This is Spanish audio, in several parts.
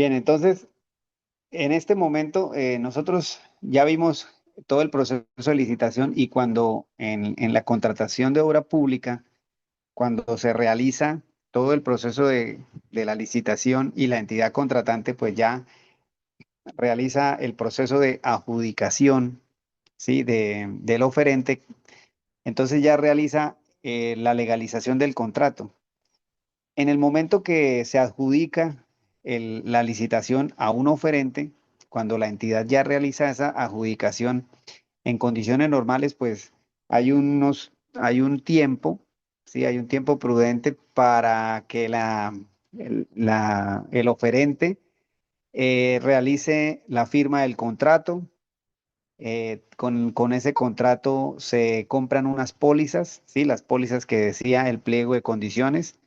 Bien, entonces, en este momento nosotros ya vimos todo el proceso de licitación y cuando en la contratación de obra pública, cuando se realiza todo el proceso de la licitación y la entidad contratante, pues ya realiza el proceso de adjudicación, ¿sí? Del oferente, entonces ya realiza la legalización del contrato. En el momento que se adjudica la licitación a un oferente, cuando la entidad ya realiza esa adjudicación en condiciones normales, pues hay un tiempo, sí, hay un tiempo prudente para que el oferente realice la firma del contrato. Con ese contrato se compran unas pólizas, sí, las pólizas que decía el pliego de condiciones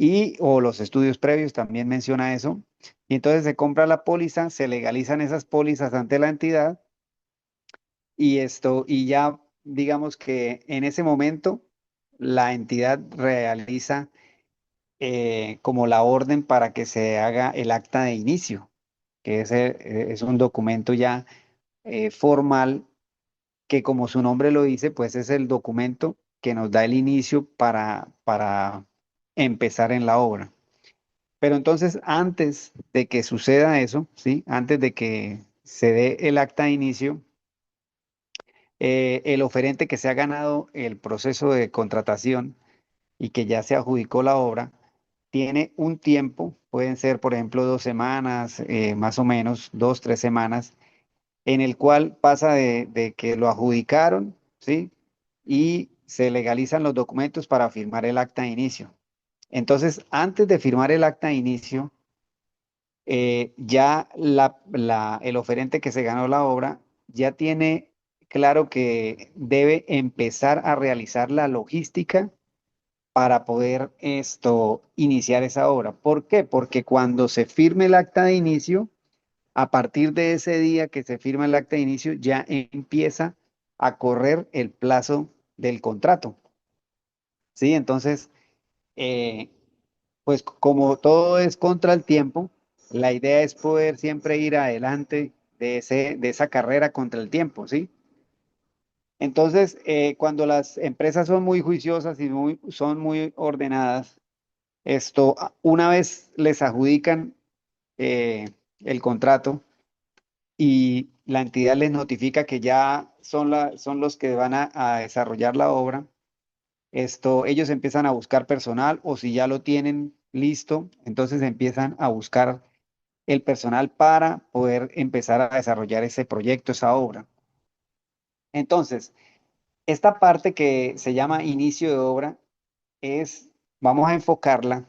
y o los estudios previos también menciona eso. Y entonces se compra la póliza, se legalizan esas pólizas ante la entidad y ya digamos que en ese momento la entidad realiza como la orden para que se haga el acta de inicio, que es un documento ya formal que como su nombre lo dice, pues es el documento que nos da el inicio para empezar en la obra. Pero entonces, antes de que suceda eso, ¿sí? Antes de que se dé el acta de inicio, el oferente que se ha ganado el proceso de contratación y que ya se adjudicó la obra, tiene un tiempo, pueden ser, por ejemplo, 2 semanas, más o menos, 2, 3 semanas, en el cual pasa de que lo adjudicaron, ¿sí? Y se legalizan los documentos para firmar el acta de inicio. Entonces, antes de firmar el acta de inicio, ya el oferente que se ganó la obra ya tiene claro que debe empezar a realizar la logística para poder iniciar esa obra. ¿Por qué? Porque cuando se firme el acta de inicio, a partir de ese día que se firma el acta de inicio, ya empieza a correr el plazo del contrato. ¿Sí? Entonces, eh, pues como todo es contra el tiempo, la idea es poder siempre ir adelante de esa carrera contra el tiempo, ¿sí? Entonces, cuando las empresas son muy juiciosas y son muy ordenadas, una vez les adjudican el contrato y la entidad les notifica que ya son los que van a desarrollar la obra, ellos empiezan a buscar personal o si ya lo tienen listo, entonces empiezan a buscar el personal para poder empezar a desarrollar ese proyecto, esa obra. Entonces, esta parte que se llama inicio de obra vamos a enfocarla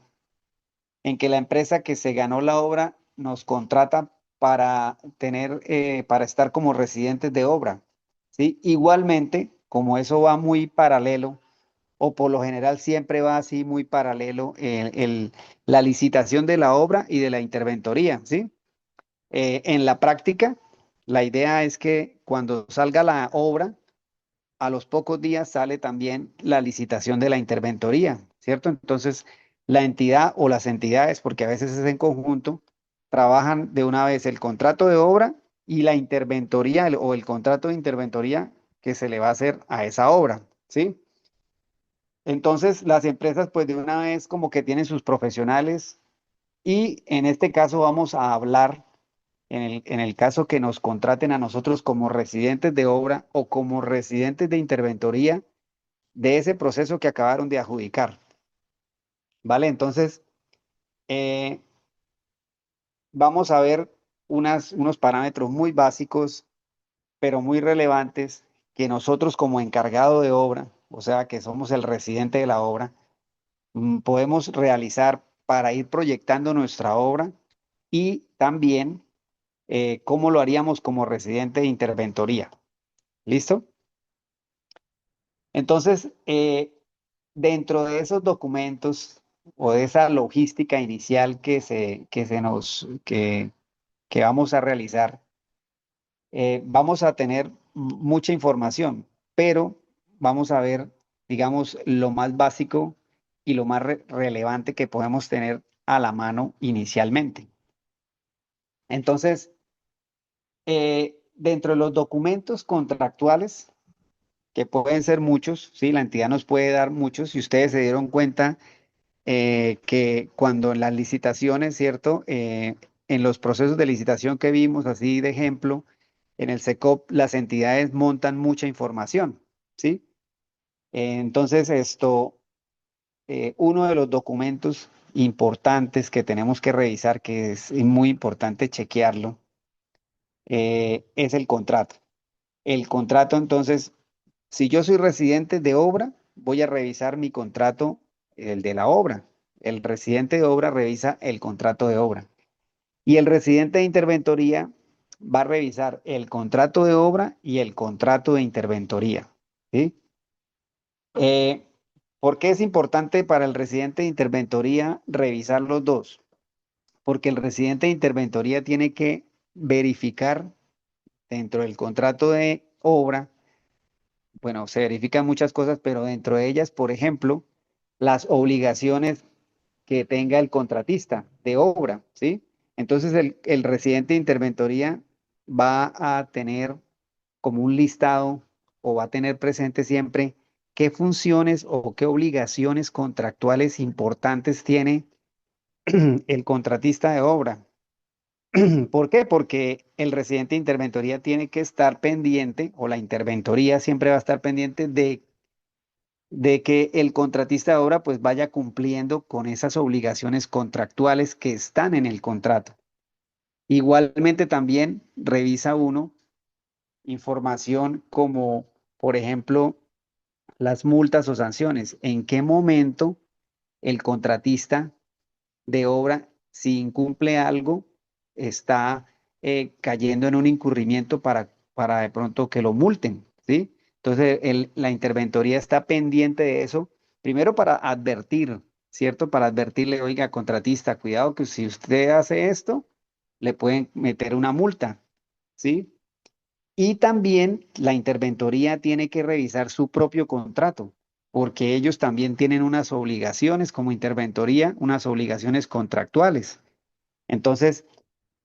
en que la empresa que se ganó la obra nos contrata para estar como residentes de obra, ¿sí? Igualmente, como eso va muy paralelo, o por lo general siempre va así muy paralelo, la licitación de la obra y de la interventoría, ¿sí? En la práctica, la idea es que cuando salga la obra, a los pocos días sale también la licitación de la interventoría, ¿cierto? Entonces, la entidad o las entidades, porque a veces es en conjunto, trabajan de una vez el contrato de obra y la interventoría o el contrato de interventoría que se le va a hacer a esa obra, ¿sí? Entonces, las empresas pues de una vez como que tienen sus profesionales y en este caso vamos a hablar, en el caso que nos contraten a nosotros como residentes de obra o como residentes de interventoría, de ese proceso que acabaron de adjudicar. ¿Vale? Entonces, eh, vamos a ver unos parámetros muy básicos, pero muy relevantes, que nosotros como encargado de obra, o sea, que somos el residente de la obra, podemos realizar para ir proyectando nuestra obra y también cómo lo haríamos como residente de interventoría. ¿Listo? Entonces, dentro de esos documentos o de esa logística inicial que vamos a realizar, vamos a tener mucha información, pero vamos a ver, digamos, lo más básico y lo más relevante que podemos tener a la mano inicialmente. Entonces, dentro de los documentos contractuales, que pueden ser muchos, ¿sí? La entidad nos puede dar muchos, si ustedes se dieron cuenta que cuando en las licitaciones, ¿cierto? En los procesos de licitación que vimos, así de ejemplo, en el SECOP, las entidades montan mucha información, ¿sí? Entonces, uno de los documentos importantes que tenemos que revisar, que es muy importante chequearlo, es el contrato. El contrato, entonces, si yo soy residente de obra, voy a revisar mi contrato, el de la obra. El residente de obra revisa el contrato de obra. Y el residente de interventoría va a revisar el contrato de obra y el contrato de interventoría. ¿Sí? Eh, ¿Por qué es importante para el residente de interventoría revisar los dos? Porque el residente de interventoría tiene que verificar dentro del contrato de obra. Bueno, se verifican muchas cosas, pero dentro de ellas, por ejemplo, las obligaciones que tenga el contratista de obra, ¿sí? Entonces el residente de interventoría va a tener como un listado o va a tener presente siempre qué funciones o qué obligaciones contractuales importantes tiene el contratista de obra. ¿Por qué? Porque el residente de interventoría tiene que estar pendiente, o la interventoría siempre va a estar pendiente de que el contratista de obra pues vaya cumpliendo con esas obligaciones contractuales que están en el contrato. Igualmente también revisa uno información como, por ejemplo, las multas o sanciones. ¿En qué momento el contratista de obra, si incumple algo, está cayendo en un incurrimiento para de pronto que lo multen? ¿Sí? Entonces, la interventoría está pendiente de eso, primero para advertir, ¿cierto? Para advertirle, oiga, contratista, cuidado que si usted hace esto, le pueden meter una multa, ¿sí? Y también la interventoría tiene que revisar su propio contrato, porque ellos también tienen unas obligaciones como interventoría, unas obligaciones contractuales. Entonces,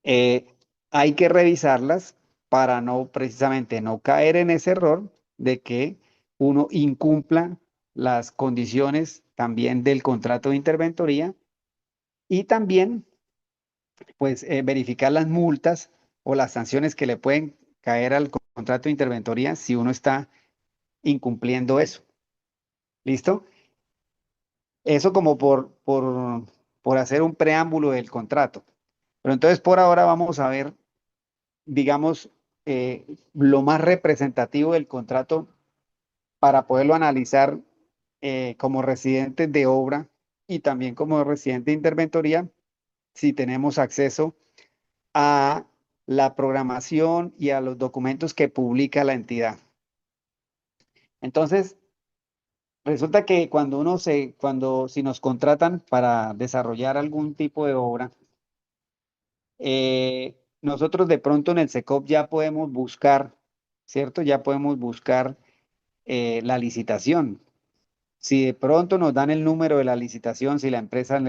eh, hay que revisarlas para no precisamente no caer en ese error de que uno incumpla las condiciones también del contrato de interventoría y también pues verificar las multas o las sanciones que le pueden caer al contrato de interventoría si uno está incumpliendo eso. ¿Listo? Eso como por hacer un preámbulo del contrato. Pero entonces por ahora vamos a ver, digamos, lo más representativo del contrato para poderlo analizar como residente de obra y también como residente de interventoría, si tenemos acceso a la programación y a los documentos que publica la entidad. Entonces, resulta que cuando si nos contratan para desarrollar algún tipo de obra, nosotros de pronto en el SECOP ya podemos buscar, ¿cierto? Ya podemos buscar la licitación. Si de pronto nos dan el número de la licitación, si la empresa uno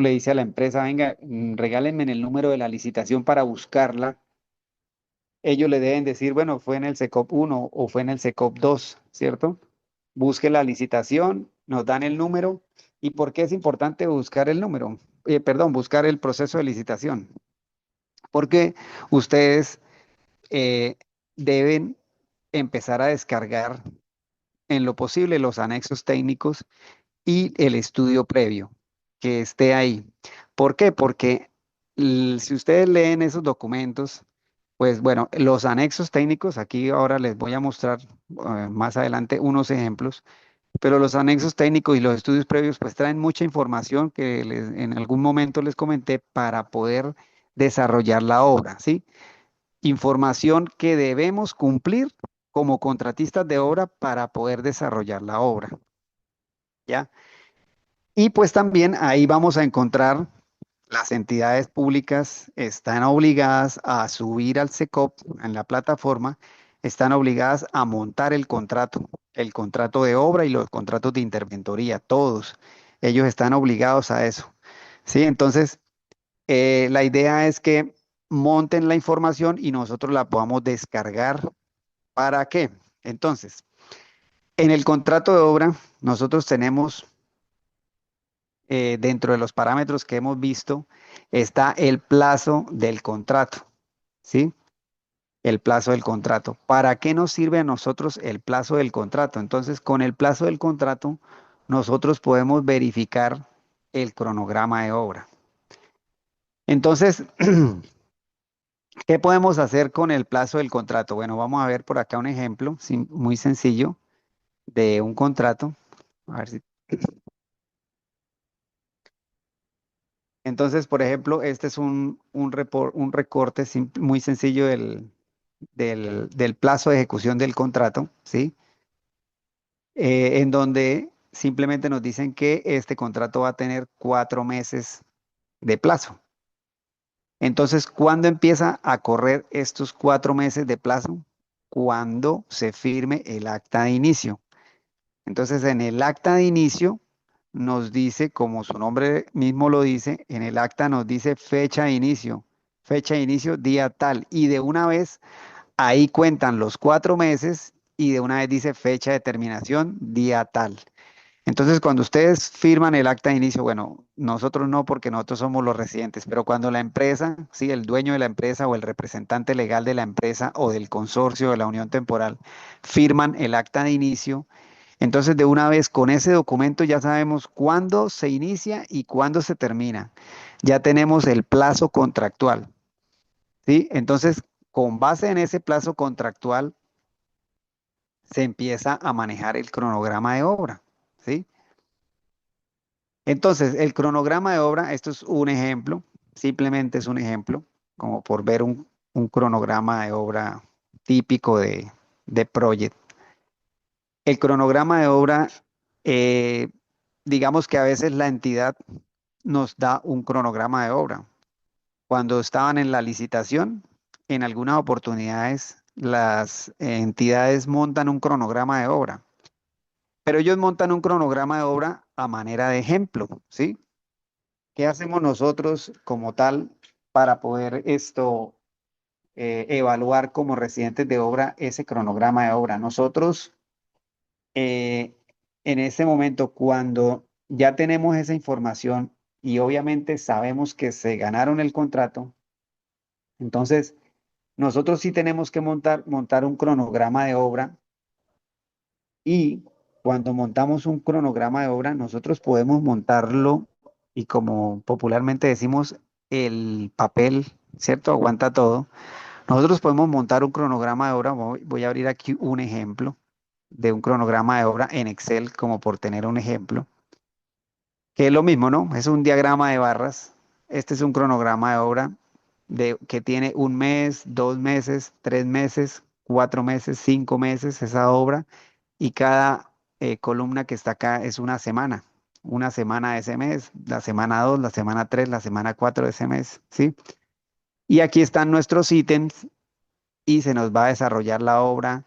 le dice a la empresa, venga, regálenme el número de la licitación para buscarla, ellos le deben decir, bueno, fue en el SECOP 1 o fue en el SECOP 2, ¿cierto? Busque la licitación, nos dan el número. ¿Y por qué es importante buscar el número? Perdón, buscar el proceso de licitación. Porque ustedes eh, deben empezar a descargar en lo posible los anexos técnicos y el estudio previo que esté ahí. ¿Por qué? Porque si ustedes leen esos documentos, pues bueno, los anexos técnicos, aquí ahora les voy a mostrar más adelante unos ejemplos, pero los anexos técnicos y los estudios previos pues traen mucha información que en algún momento les comenté para poder desarrollar la obra, ¿sí? Información que debemos cumplir como contratistas de obra para poder desarrollar la obra, ¿ya? Y pues también ahí vamos a encontrar las entidades públicas están obligadas a subir al SECOP en la plataforma, están obligadas a montar el contrato de obra y los contratos de interventoría, todos. Ellos están obligados a eso. ¿Sí? Entonces, La idea es que monten la información y nosotros la podamos descargar. ¿Para qué? Entonces, en el contrato de obra, nosotros tenemos dentro de los parámetros que hemos visto, está el plazo del contrato, ¿sí? El plazo del contrato. ¿Para qué nos sirve a nosotros el plazo del contrato? Entonces, con el plazo del contrato, nosotros podemos verificar el cronograma de obra. Entonces, ¿qué podemos hacer con el plazo del contrato? Bueno, vamos a ver por acá un ejemplo muy sencillo de un contrato. A ver si... Entonces, por ejemplo, este es un recorte muy sencillo del plazo de ejecución del contrato, ¿sí? En donde simplemente nos dicen que este contrato va a tener 4 meses de plazo. Entonces, ¿cuándo empieza a correr estos 4 meses de plazo? Cuando se firme el acta de inicio. Entonces, en el acta de inicio nos dice, como su nombre mismo lo dice, en el acta nos dice fecha de inicio, día tal, y de una vez ahí cuentan los 4 meses y de una vez dice fecha de terminación, día tal. Entonces, cuando ustedes firman el acta de inicio, bueno, nosotros no porque nosotros somos los residentes, pero cuando la empresa, sí, el dueño de la empresa o el representante legal de la empresa o del consorcio de la unión temporal firman el acta de inicio, entonces de una vez con ese documento ya sabemos cuándo se inicia y cuándo se termina. Ya tenemos el plazo contractual, ¿sí? Entonces, con base en ese plazo contractual, se empieza a manejar el cronograma de obra, ¿sí? Entonces, el cronograma de obra, esto es un ejemplo, simplemente es un ejemplo, como por ver un cronograma de obra típico de Project. El cronograma de obra, eh, digamos que a veces la entidad nos da un cronograma de obra. Cuando estaban en la licitación, en algunas oportunidades las entidades montan un cronograma de obra, pero ellos montan un cronograma de obra a manera de ejemplo, ¿sí? ¿Qué hacemos nosotros como tal para poder evaluar como residentes de obra ese cronograma de obra? Nosotros, eh, en ese momento, cuando ya tenemos esa información y obviamente sabemos que se ganaron el contrato, entonces nosotros sí tenemos que montar un cronograma de obra y cuando montamos un cronograma de obra, nosotros podemos montarlo y como popularmente decimos, el papel, ¿cierto? Aguanta todo. Nosotros podemos montar un cronograma de obra. Voy a abrir aquí un ejemplo de un cronograma de obra en Excel, como por tener un ejemplo, que es lo mismo, ¿no? Es un diagrama de barras. Este es un cronograma de obra que tiene 1 mes, 2 meses, 3 meses, 4 meses, 5 meses, esa obra y cada columna que está acá es una semana de ese mes, la semana 2, la semana 3, la semana 4 de ese mes, ¿sí? Y aquí están nuestros ítems y se nos va a desarrollar la obra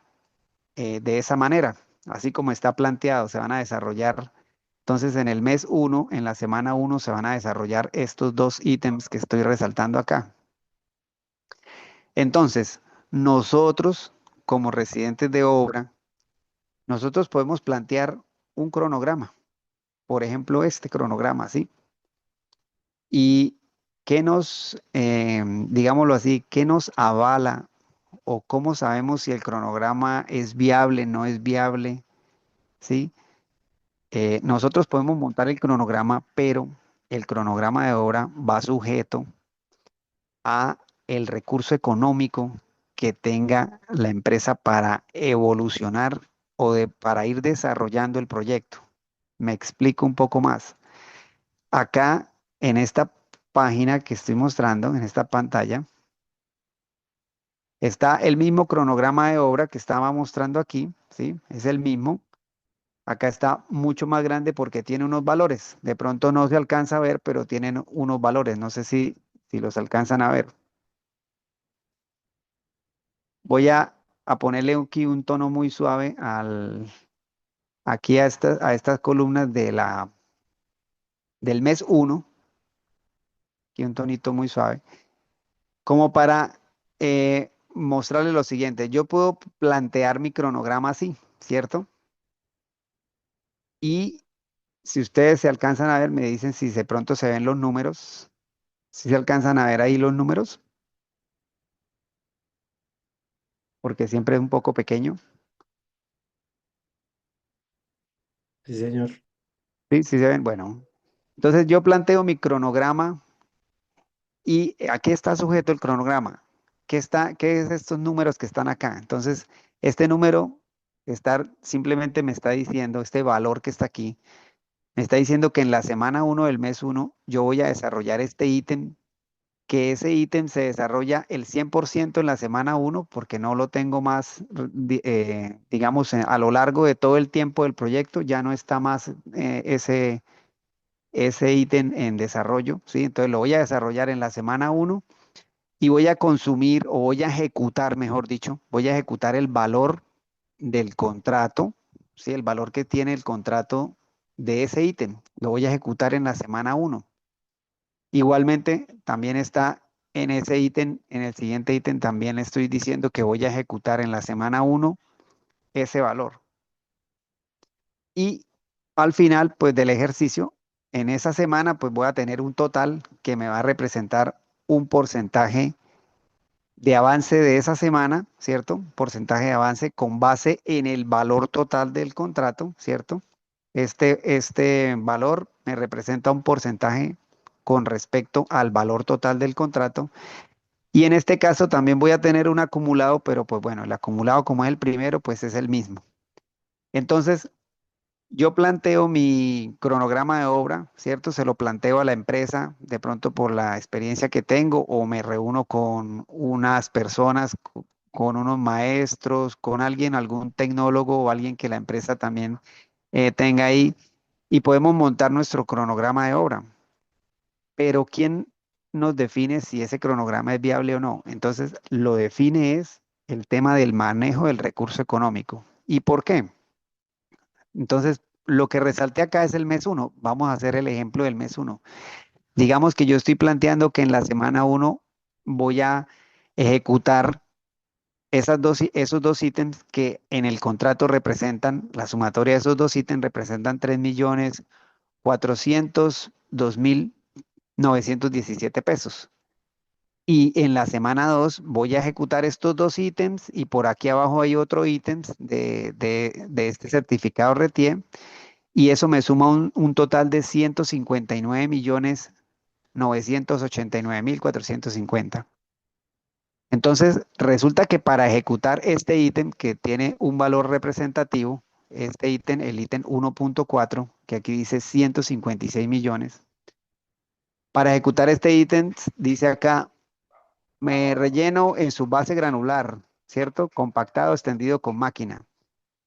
de esa manera, así como está planteado, se van a desarrollar. Entonces, en el mes 1, en la semana 1, se van a desarrollar estos dos ítems que estoy resaltando acá. Entonces, nosotros, como residentes de obra, nosotros podemos plantear un cronograma. Por ejemplo, este cronograma, ¿sí? Y qué nos, digámoslo así, qué nos avala o cómo sabemos si el cronograma es viable, no es viable, ¿sí? Nosotros podemos montar el cronograma, pero el cronograma de obra va sujeto a el recurso económico que tenga la empresa para evolucionar para ir desarrollando el proyecto. Me explico un poco más. Acá en esta página que estoy mostrando, en esta pantalla, está el mismo cronograma de obra que estaba mostrando aquí, ¿sí? Es el mismo. Acá está mucho más grande porque tiene unos valores. De pronto no se alcanza a ver, pero tienen unos valores. No sé si los alcanzan a ver. Voy a ponerle aquí un tono muy suave aquí a estas columnas del mes 1 aquí un tonito muy suave, como para mostrarle lo siguiente. Yo puedo plantear mi cronograma así, ¿cierto? Y si ustedes se alcanzan a ver, me dicen si de pronto se ven los números, si se alcanzan a ver ahí los números, porque siempre es un poco pequeño. Sí, señor. Sí, sí se ven. Bueno, entonces yo planteo mi cronograma y ¿a qué está sujeto el cronograma? ¿Qué es estos números que están acá? Entonces, este número simplemente me está diciendo, este valor que está aquí, me está diciendo que en la semana uno del mes uno yo voy a desarrollar este ítem, que ese ítem se desarrolla el 100% en la semana uno porque no lo tengo más, digamos, a lo largo de todo el tiempo del proyecto, ya no está más ese ítem en desarrollo, ¿sí? Entonces lo voy a desarrollar en la semana uno y voy a consumir o voy a ejecutar, mejor dicho, voy a ejecutar el valor del contrato, ¿sí? El valor que tiene el contrato de ese ítem, lo voy a ejecutar en la semana uno. Igualmente, también está en ese ítem, en el siguiente ítem también le estoy diciendo que voy a ejecutar en la semana uno ese valor. Y al final, pues del ejercicio, en esa semana, pues voy a tener un total que me va a representar un porcentaje de avance de esa semana, ¿cierto? Porcentaje de avance con base en el valor total del contrato, ¿cierto? Este valor me representa un porcentaje con respecto al valor total del contrato. Y en este caso también voy a tener un acumulado, pero pues bueno, el acumulado como es el primero, pues es el mismo. Entonces, yo planteo mi cronograma de obra, ¿cierto? Se lo planteo a la empresa, de pronto por la experiencia que tengo, o me reúno con unas personas, con unos maestros, con alguien, algún tecnólogo o alguien que la empresa también tenga ahí, y podemos montar nuestro cronograma de obra. Pero ¿quién nos define si ese cronograma es viable o no? Entonces, lo define es el tema del manejo del recurso económico. ¿Y por qué? Entonces, lo que resalte acá es el mes uno. Vamos a hacer el ejemplo del mes uno. Digamos que yo estoy planteando que en la semana uno voy a ejecutar esos dos ítems que en el contrato representan, la sumatoria de esos dos ítems representan 3.402.917 pesos. Y en la semana 2 voy a ejecutar estos dos ítems y por aquí abajo hay otro ítem de este certificado RETIE y eso me suma un total de 159.989.450. Entonces, resulta que para ejecutar este ítem que tiene un valor representativo, este ítem, el ítem 1.4, que aquí dice 156 millones, para ejecutar este ítem, dice acá, me relleno en su base granular, ¿cierto? Compactado, extendido con máquina.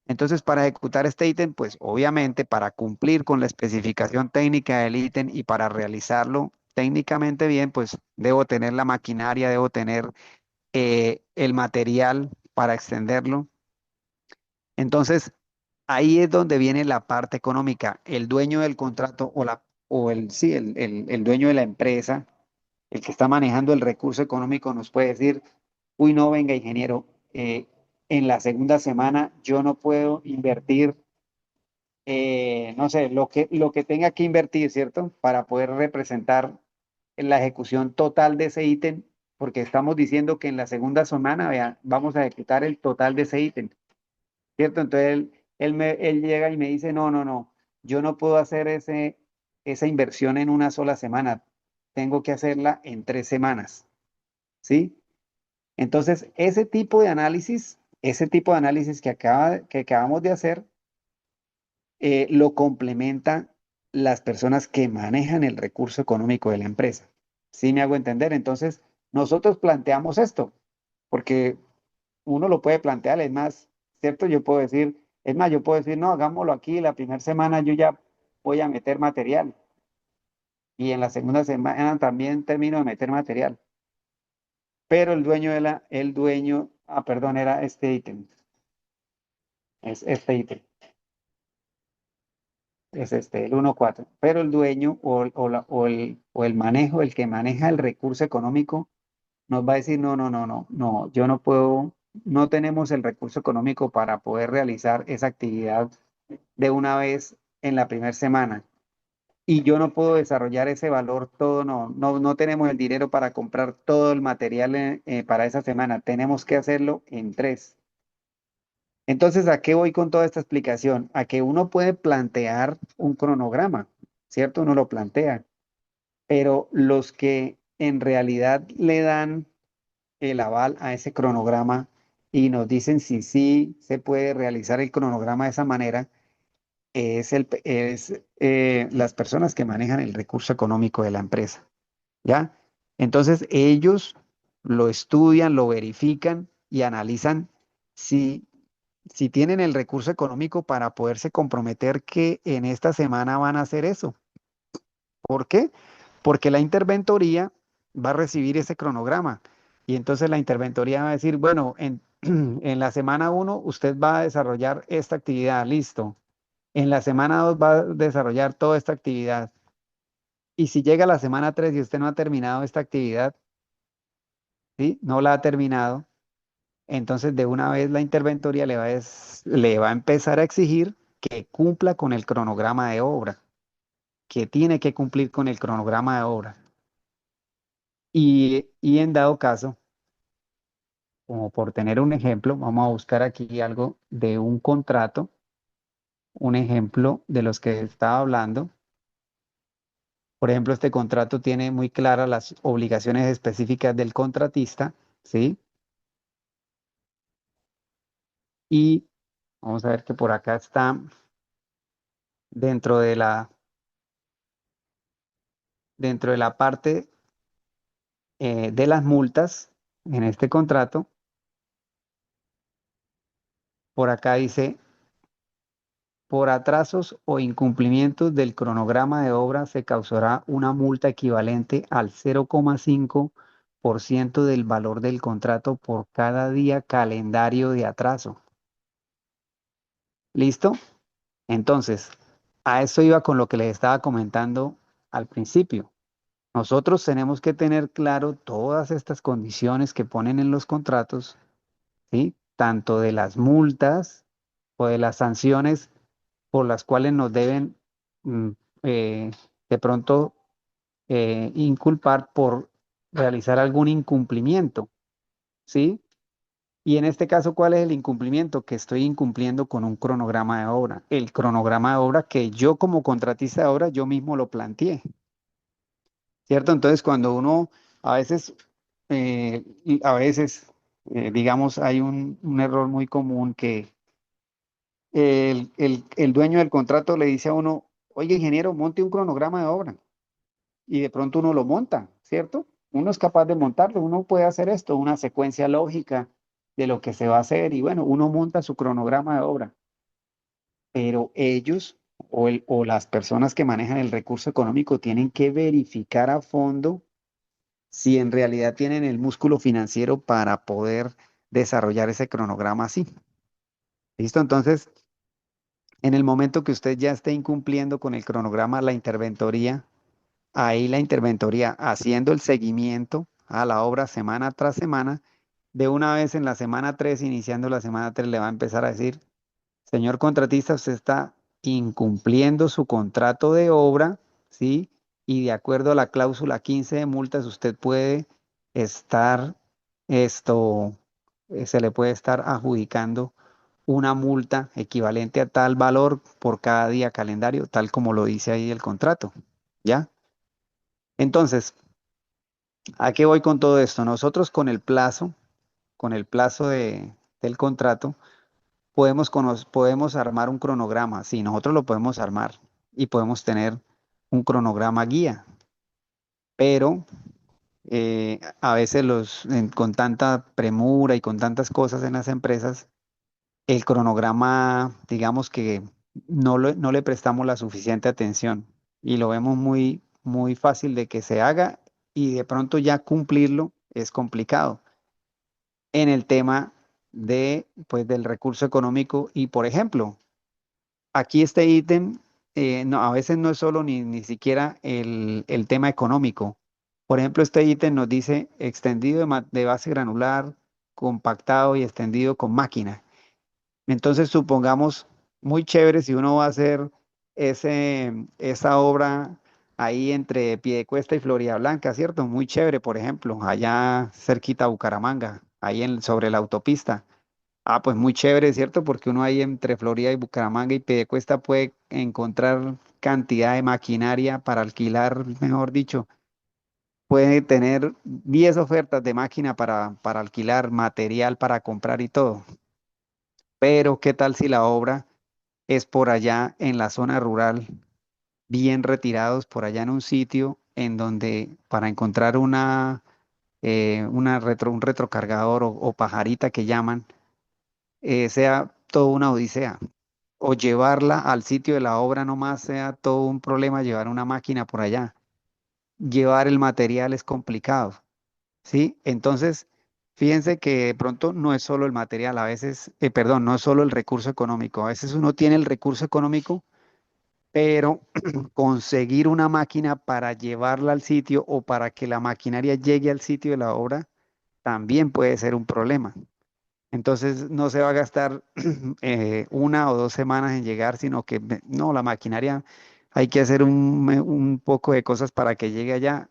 Entonces, para ejecutar este ítem, pues obviamente para cumplir con la especificación técnica del ítem y para realizarlo técnicamente bien, pues debo tener la maquinaria, debo tener el material para extenderlo. Entonces, ahí es donde viene la parte económica. El dueño del contrato sí, el dueño de la empresa, el que está manejando el recurso económico, nos puede decir, uy, no, venga, ingeniero, en la segunda semana yo no puedo invertir no sé, lo que tenga que invertir, ¿cierto? Para poder representar la ejecución total de ese ítem, porque estamos diciendo que en la segunda semana, vea, vamos a ejecutar el total de ese ítem, ¿cierto? Entonces él llega y me dice, no, no, no, yo no puedo hacer esa inversión en una sola semana, tengo que hacerla en 3 semanas, ¿sí? Entonces, ese tipo de análisis que acabamos de hacer, lo complementan las personas que manejan el recurso económico de la empresa. ¿Sí me hago entender? Entonces, nosotros planteamos esto, porque uno lo puede plantear, es más, ¿cierto? Yo puedo decir, es más, yo puedo decir, no, hagámoslo aquí, la primera semana yo ya voy a meter material y en la segunda semana también termino de meter material, pero perdón, era este ítem, es este ítem. es este, el 1.4. Pero el dueño o el manejo, el que maneja el recurso económico, nos va a decir, no, no, no, no, no, yo no puedo, no tenemos el recurso económico para poder realizar esa actividad de una vez en la primera semana. Y yo no puedo desarrollar ese valor todo, no, no, no tenemos el dinero para comprar todo el material para esa semana. Tenemos que hacerlo en tres. Entonces, ¿a qué voy con toda esta explicación? A que uno puede plantear un cronograma, ¿cierto? Uno lo plantea, pero los que en realidad le dan el aval a ese cronograma y nos dicen si sí se puede realizar el cronograma de esa manera, es las personas que manejan el recurso económico de la empresa, ¿ya? Entonces, ellos lo estudian, lo verifican y analizan si si tienen el recurso económico para poderse comprometer que en esta semana van a hacer eso. ¿Por qué? Porque la interventoría va a recibir ese cronograma y entonces la interventoría va a decir, bueno, en la semana uno usted va a desarrollar esta actividad, listo. En la semana 2 va a desarrollar toda esta actividad. Y si llega la semana 3 y usted no ha terminado esta actividad, ¿sí? No la ha terminado, entonces de una vez la interventoría le va a empezar a exigir que cumpla con el cronograma de obra, que tiene que cumplir con el cronograma de obra. Y en dado caso, como por tener un ejemplo, vamos a buscar aquí algo de un contrato, un ejemplo de los que estaba hablando. Por ejemplo, este contrato tiene muy claras las obligaciones específicas del contratista, ¿sí? Y vamos a ver que por acá está dentro de dentro de la parte de las multas en este contrato, por acá dice, por atrasos o incumplimientos del cronograma de obra se causará una multa equivalente al 0,5% del valor del contrato por cada día calendario de atraso. ¿Listo? Entonces, a eso iba con lo que les estaba comentando al principio. Nosotros tenemos que tener claro todas estas condiciones que ponen en los contratos, ¿sí? Tanto de las multas o de las sanciones por las cuales nos deben mm, eh, de pronto inculpar por realizar algún incumplimiento, ¿sí? Y en este caso, ¿cuál es el incumplimiento? Que estoy incumpliendo con un cronograma de obra. El cronograma de obra que yo como contratista de obra, yo mismo lo planteé, ¿cierto? Entonces, cuando uno a veces, digamos, hay un error muy común que el dueño del contrato le dice a uno, oye, ingeniero, monte un cronograma de obra. Y de pronto uno lo monta, ¿cierto? Uno es capaz de montarlo, uno puede hacer esto, una secuencia lógica de lo que se va a hacer y bueno, uno monta su cronograma de obra, pero ellos o las personas que manejan el recurso económico tienen que verificar a fondo si en realidad tienen el músculo financiero para poder desarrollar ese cronograma así. ¿Listo? Entonces, en el momento que usted ya esté incumpliendo con el cronograma, la interventoría, ahí la interventoría haciendo el seguimiento a la obra semana tras semana, de una vez en la semana 3 iniciando la semana 3 le va a empezar a decir, señor contratista, usted está incumpliendo su contrato de obra, ¿sí? Y de acuerdo a la cláusula 15 de multas, usted puede estar, esto, se le puede estar adjudicando una multa equivalente a tal valor por cada día calendario, tal como lo dice ahí el contrato, ¿ya? Entonces, ¿a qué voy con todo esto? Nosotros con el plazo del contrato, podemos armar un cronograma. Sí, nosotros lo podemos armar y podemos tener un cronograma guía, pero a veces con tanta premura y con tantas cosas en las empresas, el cronograma, digamos que no le prestamos la suficiente atención y lo vemos muy, muy fácil de que se haga y de pronto ya cumplirlo es complicado en el tema pues, del recurso económico. Y, por ejemplo, aquí este ítem no, a veces no es solo ni siquiera el tema económico. Por ejemplo, este ítem nos dice extendido de base granular, compactado y extendido con máquina. Entonces, supongamos, muy chévere si uno va a hacer esa obra ahí entre Piedecuesta y Florida Blanca, ¿cierto? Muy chévere, por ejemplo, allá cerquita a Bucaramanga, ahí sobre la autopista. Ah, pues muy chévere, ¿cierto? Porque uno ahí entre Florida y Bucaramanga y Piedecuesta puede encontrar cantidad de maquinaria para alquilar, mejor dicho. Puede tener 10 ofertas de máquina para alquilar, material para comprar y todo. Pero, ¿qué tal si la obra es por allá en la zona rural, bien retirados, por allá en un sitio en donde para encontrar un retrocargador o pajarita que llaman, sea toda una odisea? O llevarla al sitio de la obra nomás sea todo un problema llevar una máquina por allá. Llevar el material es complicado, ¿sí? Entonces, fíjense que de pronto no es solo el material, a veces, perdón, no es solo el recurso económico. A veces uno tiene el recurso económico, pero conseguir una máquina para llevarla al sitio o para que la maquinaria llegue al sitio de la obra también puede ser un problema. Entonces no se va a gastar 1 o 2 semanas en llegar, sino que no, la maquinaria hay que hacer un poco de cosas para que llegue allá.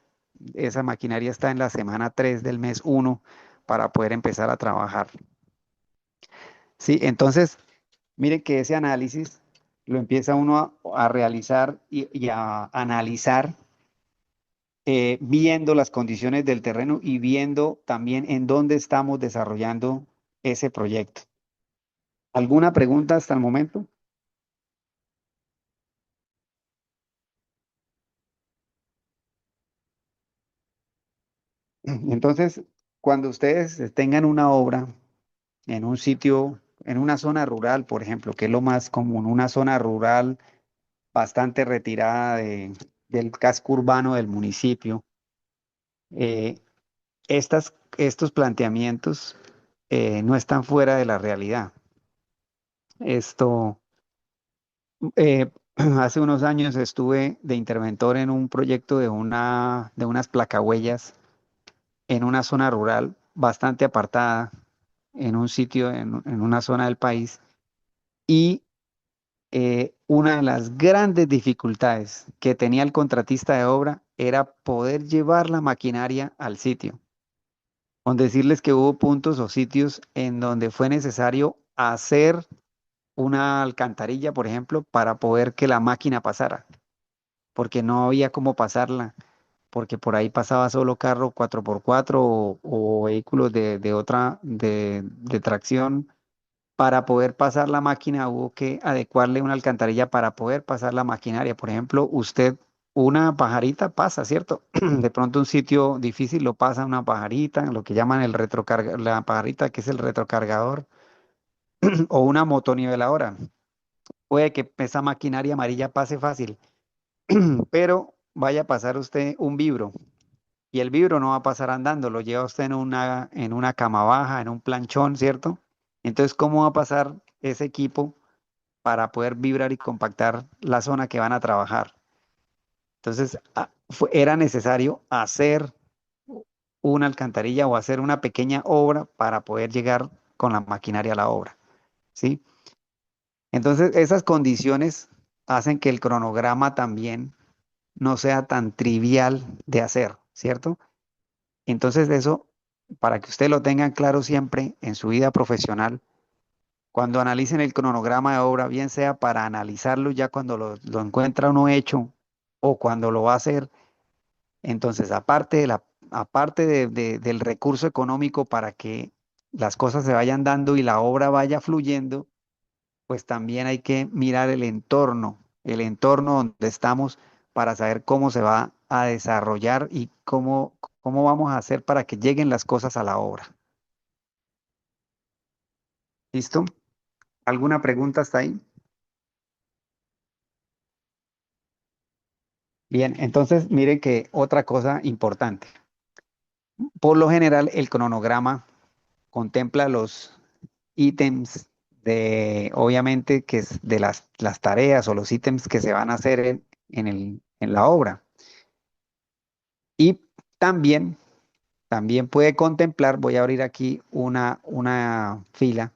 Esa maquinaria está en la semana 3 del mes 1 para poder empezar a trabajar. Sí, entonces miren que ese análisis lo empieza uno a realizar y a analizar, viendo las condiciones del terreno y viendo también en dónde estamos desarrollando ese proyecto. ¿Alguna pregunta hasta el momento? Entonces, cuando ustedes tengan una obra en un sitio, en una zona rural, por ejemplo, que es lo más común, una zona rural bastante retirada del casco urbano del municipio, eh, estos planteamientos no están fuera de la realidad. Esto, hace unos años estuve de interventor en un proyecto de unas placahuellas en una zona rural bastante apartada, en un sitio, en una zona del país, y una de las grandes dificultades que tenía el contratista de obra era poder llevar la maquinaria al sitio. Con decirles que hubo puntos o sitios en donde fue necesario hacer una alcantarilla, por ejemplo, para poder que la máquina pasara, porque no había cómo pasarla, porque por ahí pasaba solo carro 4x4 o vehículos de tracción. Para poder pasar la máquina hubo que adecuarle una alcantarilla para poder pasar la maquinaria. Por ejemplo, usted una pajarita pasa, ¿cierto? De pronto un sitio difícil lo pasa una pajarita, lo que llaman la pajarita que es el retrocargador, o una motoniveladora. Puede que esa maquinaria amarilla pase fácil, pero vaya a pasar usted un vibro y el vibro no va a pasar andando, lo lleva usted en una cama baja, en un planchón, ¿cierto? Entonces, ¿cómo va a pasar ese equipo para poder vibrar y compactar la zona que van a trabajar? Entonces, era necesario hacer una alcantarilla o hacer una pequeña obra para poder llegar con la maquinaria a la obra, ¿sí? Entonces, esas condiciones hacen que el cronograma también no sea tan trivial de hacer, ¿cierto? Entonces, eso, para que usted lo tengan claro siempre en su vida profesional, cuando analicen el cronograma de obra, bien sea para analizarlo ya cuando lo encuentra uno hecho o cuando lo va a hacer, entonces aparte del recurso económico para que las cosas se vayan dando y la obra vaya fluyendo, pues también hay que mirar el entorno donde estamos para saber cómo se va a desarrollar y cómo vamos a hacer para que lleguen las cosas a la obra. ¿Listo? ¿Alguna pregunta hasta ahí? Bien, entonces miren que otra cosa importante. Por lo general, el cronograma contempla los ítems obviamente, que es de las tareas o los ítems que se van a hacer en la obra. Y también, también puede contemplar, voy a abrir aquí una fila,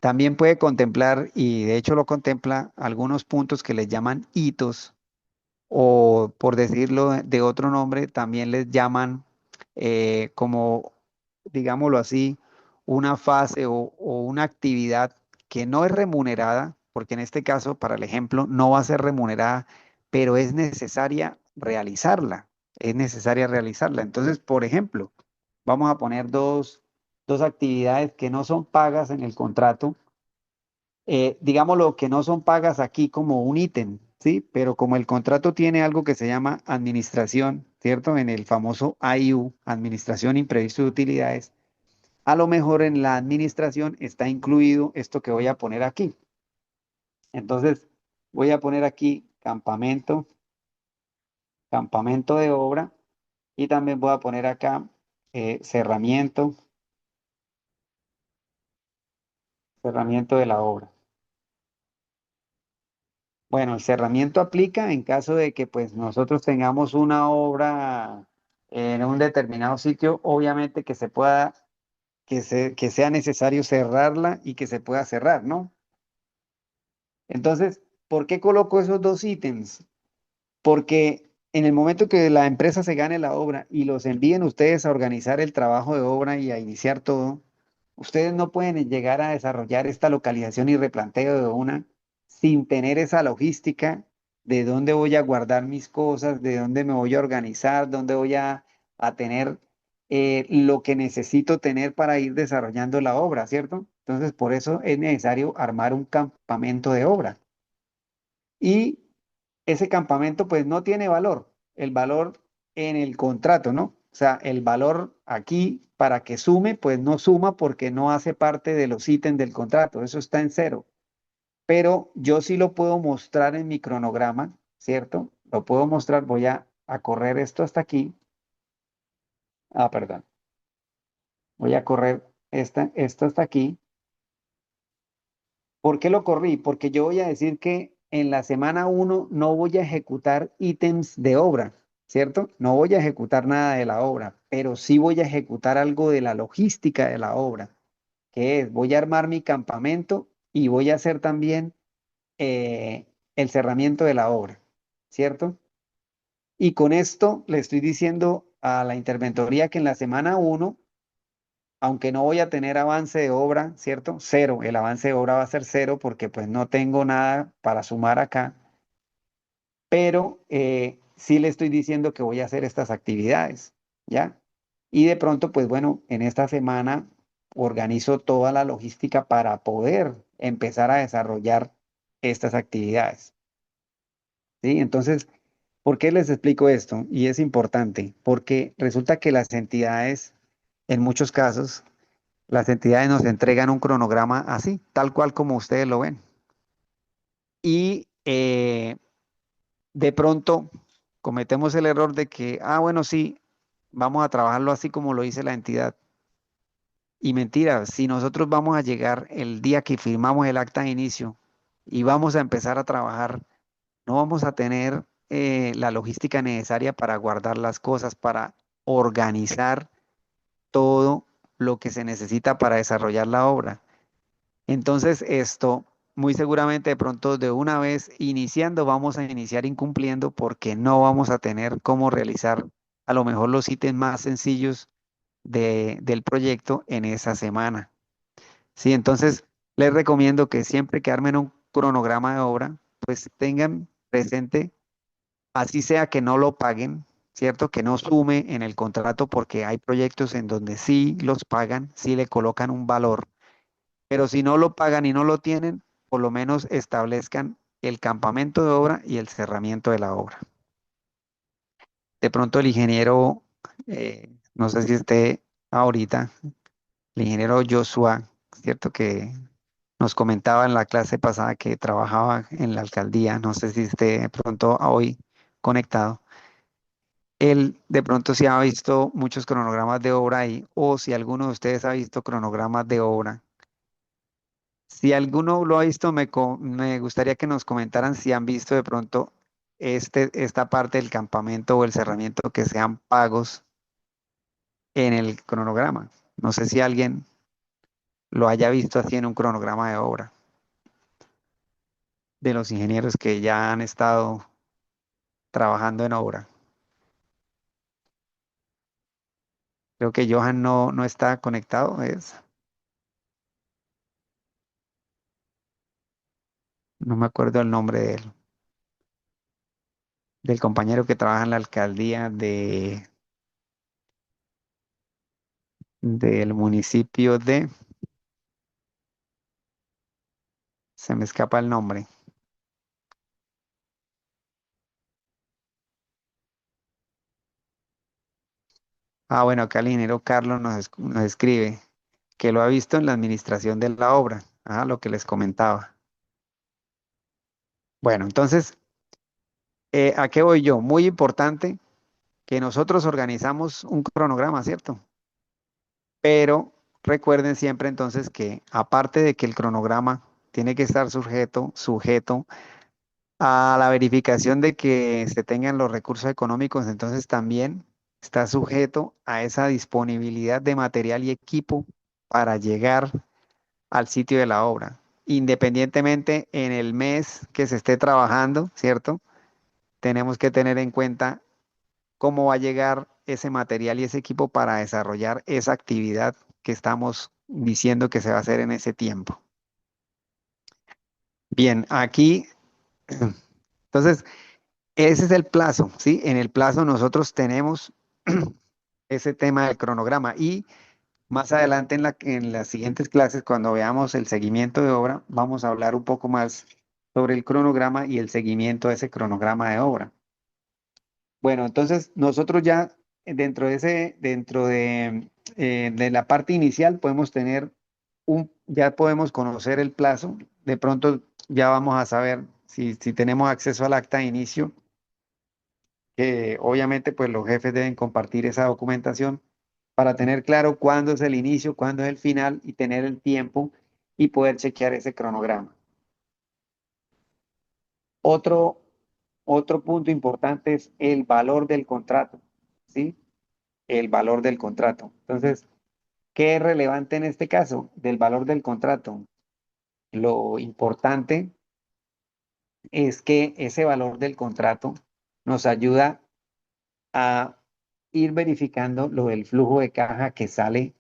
también puede contemplar, y de hecho lo contempla, algunos puntos que les llaman hitos, o por decirlo de otro nombre, también les llaman como, digámoslo así, una fase o una actividad que no es remunerada, porque en este caso, para el ejemplo, no va a ser remunerada, pero es necesaria realizarla, es necesaria realizarla. Entonces, por ejemplo, vamos a poner dos actividades que no son pagas en el contrato, digámoslo, que no son pagas aquí como un ítem, ¿sí? Pero como el contrato tiene algo que se llama administración, ¿cierto? En el famoso AIU, Administración Imprevisto de Utilidades, a lo mejor en la administración está incluido esto que voy a poner aquí. Entonces, voy a poner aquí campamento, campamento de obra, y también voy a poner acá cerramiento, cerramiento de la obra. Bueno, el cerramiento aplica en caso de que pues nosotros tengamos una obra en un determinado sitio, obviamente que se pueda, que sea necesario cerrarla y que se pueda cerrar, ¿no? Entonces, ¿por qué coloco esos dos ítems? Porque en el momento que la empresa se gane la obra y los envíen ustedes a organizar el trabajo de obra y a iniciar todo, ustedes no pueden llegar a desarrollar esta localización y replanteo de una sin tener esa logística de dónde voy a guardar mis cosas, de dónde me voy a organizar, dónde voy a tener lo que necesito tener para ir desarrollando la obra, ¿cierto? Entonces, por eso es necesario armar un campamento de obra. Y ese campamento pues no tiene valor, el valor en el contrato, ¿no? O sea, el valor aquí para que sume, pues no suma porque no hace parte de los ítems del contrato, eso está en cero. Pero yo sí lo puedo mostrar en mi cronograma, ¿cierto? Lo puedo mostrar, voy a correr esto hasta aquí. Ah, perdón. Voy a correr esto hasta aquí. ¿Por qué lo corrí? Porque yo voy a decir que en la semana uno no voy a ejecutar ítems de obra, ¿cierto? No voy a ejecutar nada de la obra, pero sí voy a ejecutar algo de la logística de la obra, que es, voy a armar mi campamento y voy a hacer también el cerramiento de la obra, ¿cierto? Y con esto le estoy diciendo a la interventoría que en la semana uno, aunque no voy a tener avance de obra, ¿cierto? Cero, el avance de obra va a ser cero porque pues no tengo nada para sumar acá, pero sí le estoy diciendo que voy a hacer estas actividades, ¿ya? Y de pronto, pues bueno, en esta semana organizo toda la logística para poder empezar a desarrollar estas actividades, ¿sí? Entonces, ¿por qué les explico esto? Y es importante, porque resulta que las entidades, en muchos casos, las entidades nos entregan un cronograma así, tal cual como ustedes lo ven. Y de pronto cometemos el error de que, bueno, sí, vamos a trabajarlo así como lo dice la entidad. Y mentira, si nosotros vamos a llegar el día que firmamos el acta de inicio y vamos a empezar a trabajar, no vamos a tener la logística necesaria para guardar las cosas, para organizar todo lo que se necesita para desarrollar la obra. Entonces, esto muy seguramente de pronto de una vez iniciando vamos a iniciar incumpliendo porque no vamos a tener cómo realizar a lo mejor los ítems más sencillos del proyecto en esa semana. Sí, entonces les recomiendo que siempre que armen un cronograma de obra, pues tengan presente, así sea que no lo paguen, ¿cierto? Que no sume en el contrato porque hay proyectos en donde sí los pagan, sí le colocan un valor, pero si no lo pagan y no lo tienen, por lo menos establezcan el campamento de obra y el cerramiento de la obra. De pronto el ingeniero, no sé si esté ahorita, el ingeniero Joshua, ¿cierto? Que nos comentaba en la clase pasada que trabajaba en la alcaldía, no sé si esté de pronto hoy conectado. Él de pronto sí ha visto muchos cronogramas de obra ahí, o si alguno de ustedes ha visto cronogramas de obra Si alguno lo ha visto, me gustaría que nos comentaran si han visto de pronto esta parte del campamento o el cerramiento que sean pagos en el cronograma. No sé si alguien lo haya visto así en un cronograma de obra de los ingenieros que ya han estado trabajando en obra. Creo que Johan no está conectado, no me acuerdo el nombre del compañero que trabaja en la alcaldía del municipio se me escapa el nombre. Ah, bueno, acá el ingeniero Carlos nos escribe que lo ha visto en la administración de la obra. Ah, lo que les comentaba. Bueno, entonces, ¿a qué voy yo? Muy importante que nosotros organizamos un cronograma, ¿cierto? Pero recuerden siempre entonces que aparte de que el cronograma tiene que estar sujeto a la verificación de que se tengan los recursos económicos, entonces también está sujeto a esa disponibilidad de material y equipo para llegar al sitio de la obra, independientemente en el mes que se esté trabajando, ¿cierto? Tenemos que tener en cuenta cómo va a llegar ese material y ese equipo para desarrollar esa actividad que estamos diciendo que se va a hacer en ese tiempo. Bien, aquí, entonces, ese es el plazo, ¿sí? En el plazo nosotros tenemos ese tema del cronograma y más adelante en las siguientes clases, cuando veamos el seguimiento de obra, vamos a hablar un poco más sobre el cronograma y el seguimiento de ese cronograma de obra. Bueno, entonces nosotros ya dentro de la parte inicial podemos tener ya podemos conocer el plazo. De pronto ya vamos a saber si tenemos acceso al acta de inicio, que obviamente pues los jefes deben compartir esa documentación para tener claro cuándo es el inicio, cuándo es el final y tener el tiempo y poder chequear ese cronograma. Otro, otro punto importante es el valor del contrato, ¿sí? El valor del contrato. Entonces, ¿qué es relevante en este caso del valor del contrato? Lo importante es que ese valor del contrato nos ayuda a ir verificando lo del flujo de caja que sale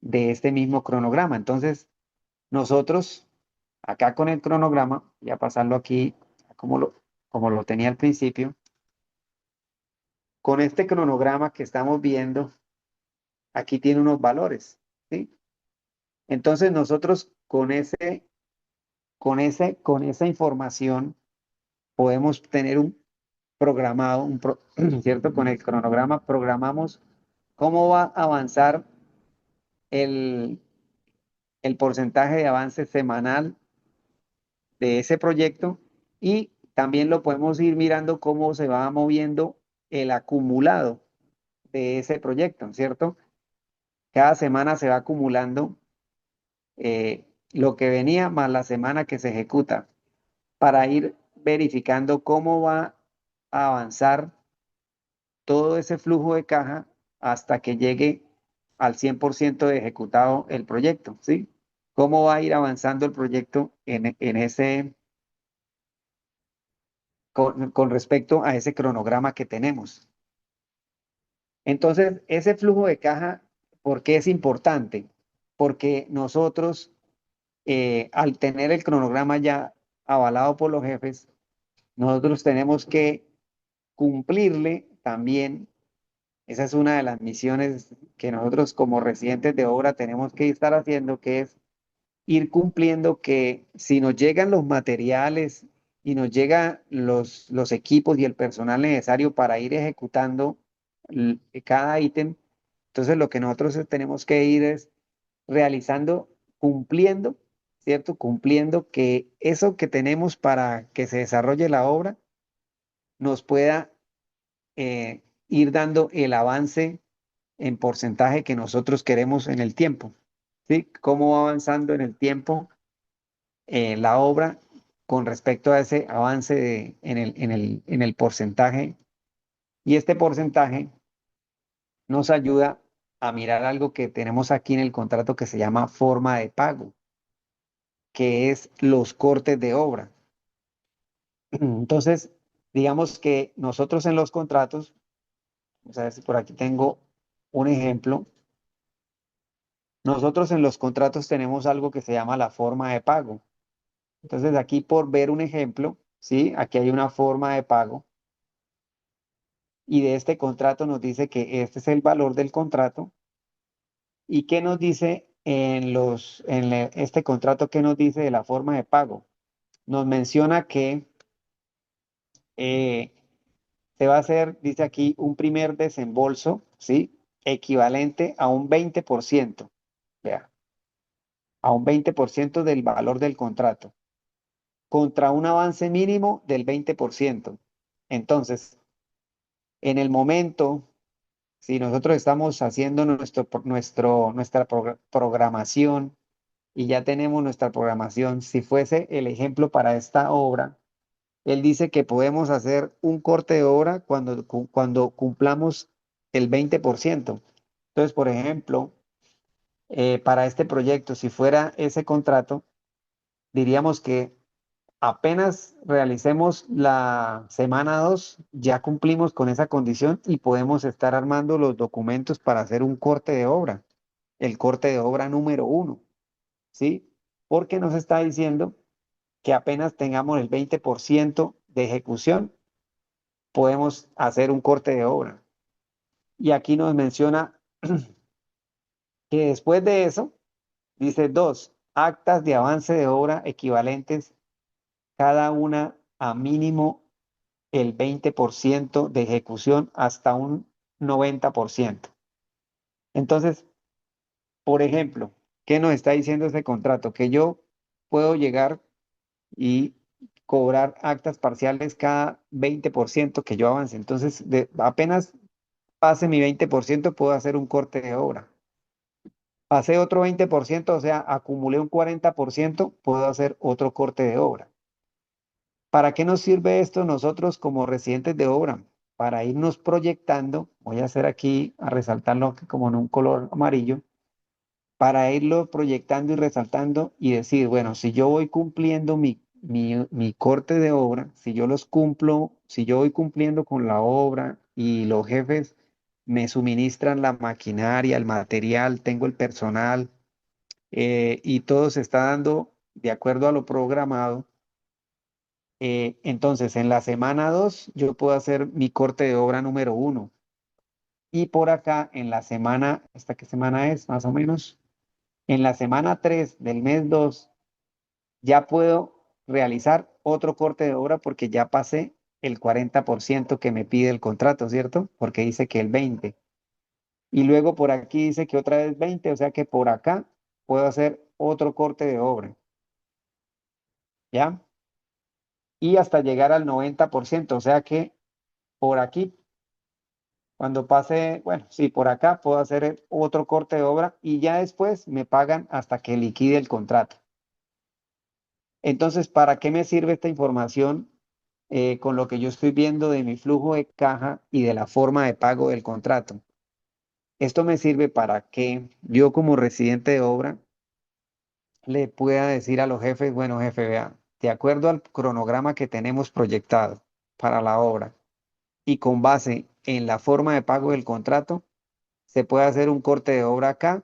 de este mismo cronograma. Entonces, nosotros, acá con el cronograma, ya pasarlo aquí como como lo tenía al principio, con este cronograma que estamos viendo, aquí tiene unos valores, ¿sí? Entonces, nosotros con esa información podemos tener un programado, ¿cierto? Con el cronograma programamos cómo va a avanzar el, el porcentaje de avance semanal de ese proyecto y también lo podemos ir mirando cómo se va moviendo el acumulado de ese proyecto, ¿cierto? Cada semana se va acumulando lo que venía más la semana que se ejecuta para ir verificando cómo va a avanzar todo ese flujo de caja hasta que llegue al 100% de ejecutado el proyecto, ¿sí? ¿Cómo va a ir avanzando el proyecto con respecto a ese cronograma que tenemos? Entonces, ese flujo de caja, ¿por qué es importante? Porque nosotros, al tener el cronograma ya avalado por los jefes, nosotros tenemos que cumplirle también. Esa es una de las misiones que nosotros como residentes de obra tenemos que estar haciendo, que es ir cumpliendo que si nos llegan los materiales y nos llegan los equipos y el personal necesario para ir ejecutando cada ítem, entonces lo que nosotros tenemos que ir es realizando, cumpliendo, ¿cierto? Cumpliendo que eso que tenemos para que se desarrolle la obra nos pueda ir dando el avance en porcentaje que nosotros queremos en el tiempo, ¿sí? Cómo va avanzando en el tiempo la obra con respecto a ese avance en el porcentaje. Y este porcentaje nos ayuda a mirar algo que tenemos aquí en el contrato que se llama forma de pago, que es los cortes de obra. Entonces, digamos que nosotros en los contratos, vamos a ver si por aquí tengo un ejemplo. Nosotros en los contratos tenemos algo que se llama la forma de pago. Entonces, aquí por ver un ejemplo, ¿sí? Aquí hay una forma de pago y de este contrato nos dice que este es el valor del contrato. ¿Y qué nos dice este contrato? ¿Qué nos dice de la forma de pago? Nos menciona que eh, se va a hacer, dice aquí, un primer desembolso, ¿sí? Equivalente a un 20%, vea, a un 20% del valor del contrato, contra un avance mínimo del 20%. Entonces, en el momento, si nosotros estamos haciendo nuestra programación y ya tenemos nuestra programación, si fuese el ejemplo para esta obra, él dice que podemos hacer un corte de obra cuando cumplamos el 20%. Entonces, por ejemplo, para este proyecto, si fuera ese contrato, diríamos que apenas realicemos la semana 2 ya cumplimos con esa condición y podemos estar armando los documentos para hacer un corte de obra, el corte de obra número 1, ¿sí? Porque nos está diciendo que apenas tengamos el 20% de ejecución, podemos hacer un corte de obra. Y aquí nos menciona que después de eso, dice dos, actas de avance de obra equivalentes, cada una a mínimo el 20% de ejecución hasta un 90%. Entonces, por ejemplo, ¿qué nos está diciendo ese contrato? Que yo puedo llegar y cobrar actas parciales cada 20% que yo avance. Entonces, apenas pase mi 20%, puedo hacer un corte de obra. Pasé otro 20%, o sea, acumulé un 40%, puedo hacer otro corte de obra. ¿Para qué nos sirve esto nosotros como residentes de obra? Para irnos proyectando, voy a hacer aquí, a resaltarlo como en un color amarillo, para irlo proyectando y resaltando y decir, bueno, si yo voy cumpliendo mi corte de obra, si yo los cumplo, si yo voy cumpliendo con la obra y los jefes me suministran la maquinaria, el material, tengo el personal y todo se está dando de acuerdo a lo programado, entonces en la semana 2 yo puedo hacer mi corte de obra número 1 y por acá en la semana, ¿esta qué semana es más o menos? En la semana 3 del mes 2 ya puedo realizar otro corte de obra porque ya pasé el 40% que me pide el contrato, ¿cierto? Porque dice que el 20. Y luego por aquí dice que otra vez 20, o sea que por acá puedo hacer otro corte de obra, ¿ya? Y hasta llegar al 90%, o sea que por aquí, cuando pase, bueno, sí, por acá puedo hacer otro corte de obra y ya después me pagan hasta que liquide el contrato. Entonces, ¿para qué me sirve esta información con lo que yo estoy viendo de mi flujo de caja y de la forma de pago del contrato? Esto me sirve para que yo como residente de obra le pueda decir a los jefes, bueno, jefe, vea, de acuerdo al cronograma que tenemos proyectado para la obra y con base en la forma de pago del contrato, se puede hacer un corte de obra acá,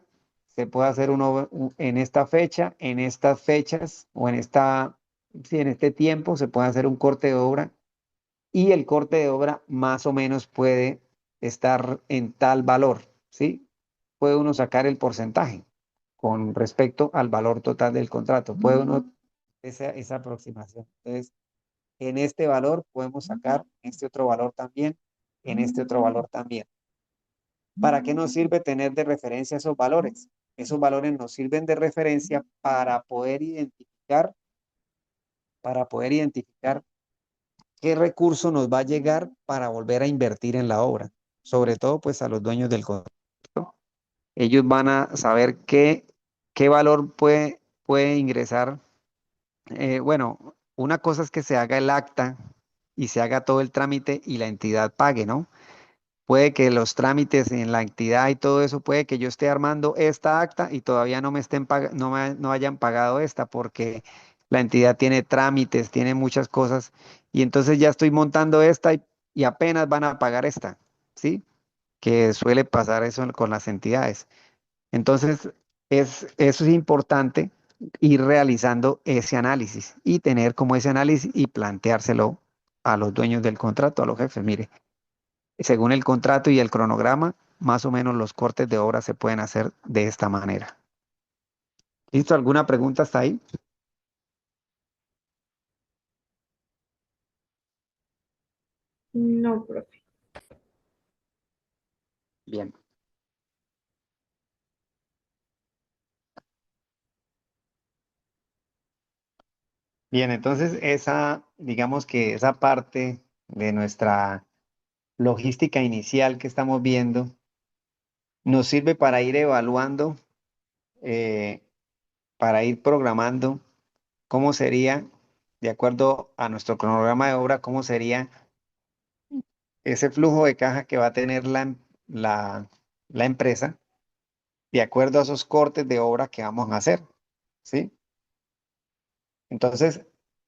se puede hacer en esta fecha, en estas fechas o sí, en este tiempo se puede hacer un corte de obra y el corte de obra más o menos puede estar en tal valor, ¿sí? Puede uno sacar el porcentaje con respecto al valor total del contrato. Puede uno esa aproximación. Entonces, en este valor podemos sacar este otro valor también, en este otro valor también. ¿Para qué nos sirve tener de referencia esos valores? Esos valores nos sirven de referencia para poder identificar qué recurso nos va a llegar para volver a invertir en la obra. Sobre todo, pues a los dueños del contrato. Ellos van a saber qué valor puede ingresar Bueno, una cosa es que se haga el acta y se haga todo el trámite y la entidad pague, ¿no? Puede que los trámites en la entidad y todo eso, puede que yo esté armando esta acta y todavía no me no hayan pagado esta porque la entidad tiene trámites, tiene muchas cosas y entonces ya estoy montando esta y apenas van a pagar esta, ¿sí? Que suele pasar eso con las entidades. Entonces, eso es importante ir realizando ese análisis y tener como ese análisis y planteárselo a los dueños del contrato, a los jefes. Mire, según el contrato y el cronograma, más o menos los cortes de obra se pueden hacer de esta manera. ¿Listo? ¿Alguna pregunta hasta ahí? No, profe. Bien. Bien, entonces digamos que esa parte de nuestra logística inicial que estamos viendo nos sirve para ir evaluando, eh, para ir programando cómo sería, de acuerdo a nuestro cronograma de obra, cómo sería ese flujo de caja que va a tener la, la empresa, de acuerdo a esos cortes de obra que vamos a hacer, ¿sí? Entonces,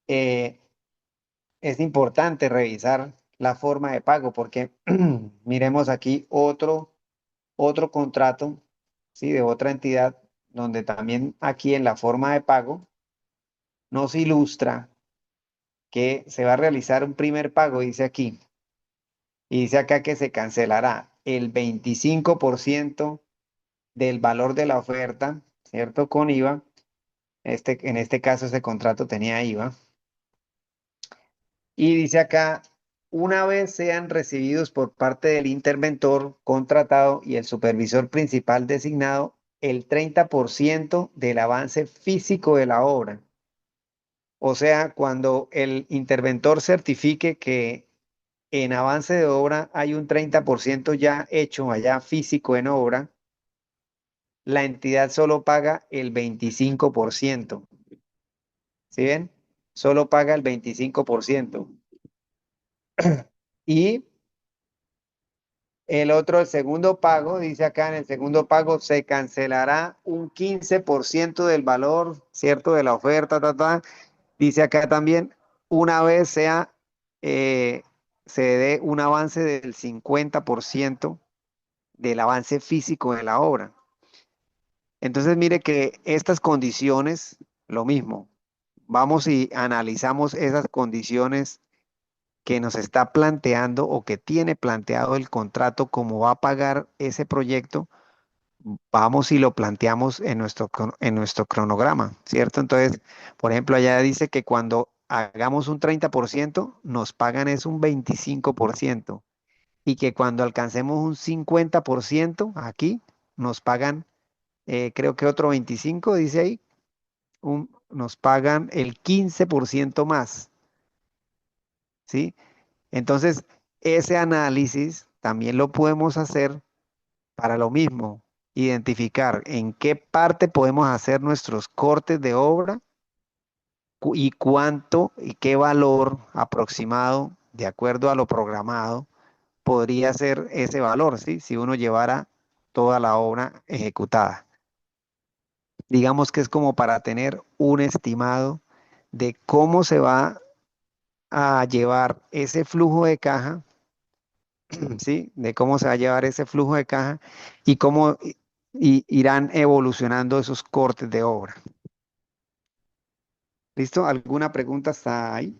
eh, es importante revisar la forma de pago porque miremos aquí otro contrato, ¿sí? De otra entidad, donde también aquí en la forma de pago nos ilustra que se va a realizar un primer pago, dice aquí. Y dice acá que se cancelará el 25% del valor de la oferta, ¿cierto? Con IVA. En este caso, ese contrato tenía IVA. Y dice acá, una vez sean recibidos por parte del interventor contratado y el supervisor principal designado el 30% del avance físico de la obra. O sea, cuando el interventor certifique que en avance de obra hay un 30% ya hecho allá físico en obra, la entidad solo paga el 25%. ¿Sí ven? Solo paga el 25%. Y el segundo pago, dice acá en el segundo pago, se cancelará un 15% del valor, ¿cierto? De la oferta, Dice acá también, una vez eh, se dé un avance del 50% del avance físico de la obra. Entonces, mire que estas condiciones, lo mismo, vamos y analizamos esas condiciones que nos está planteando o que tiene planteado el contrato, cómo va a pagar ese proyecto, vamos y lo planteamos en en nuestro cronograma, ¿cierto? Entonces, por ejemplo, allá dice que cuando hagamos un 30% nos pagan es un 25% y que cuando alcancemos un 50% aquí, nos pagan, creo que otro 25, dice ahí, nos pagan el 15% más, ¿sí? Entonces, ese análisis también lo podemos hacer para lo mismo, identificar en qué parte podemos hacer nuestros cortes de obra y cuánto y qué valor aproximado, de acuerdo a lo programado, podría ser ese valor, ¿sí? Si uno llevara toda la obra ejecutada. Digamos que es como para tener un estimado de cómo se va a llevar ese flujo de caja, ¿sí? De cómo se va a llevar ese flujo de caja y cómo irán evolucionando esos cortes de obra. ¿Listo? ¿Alguna pregunta hasta ahí?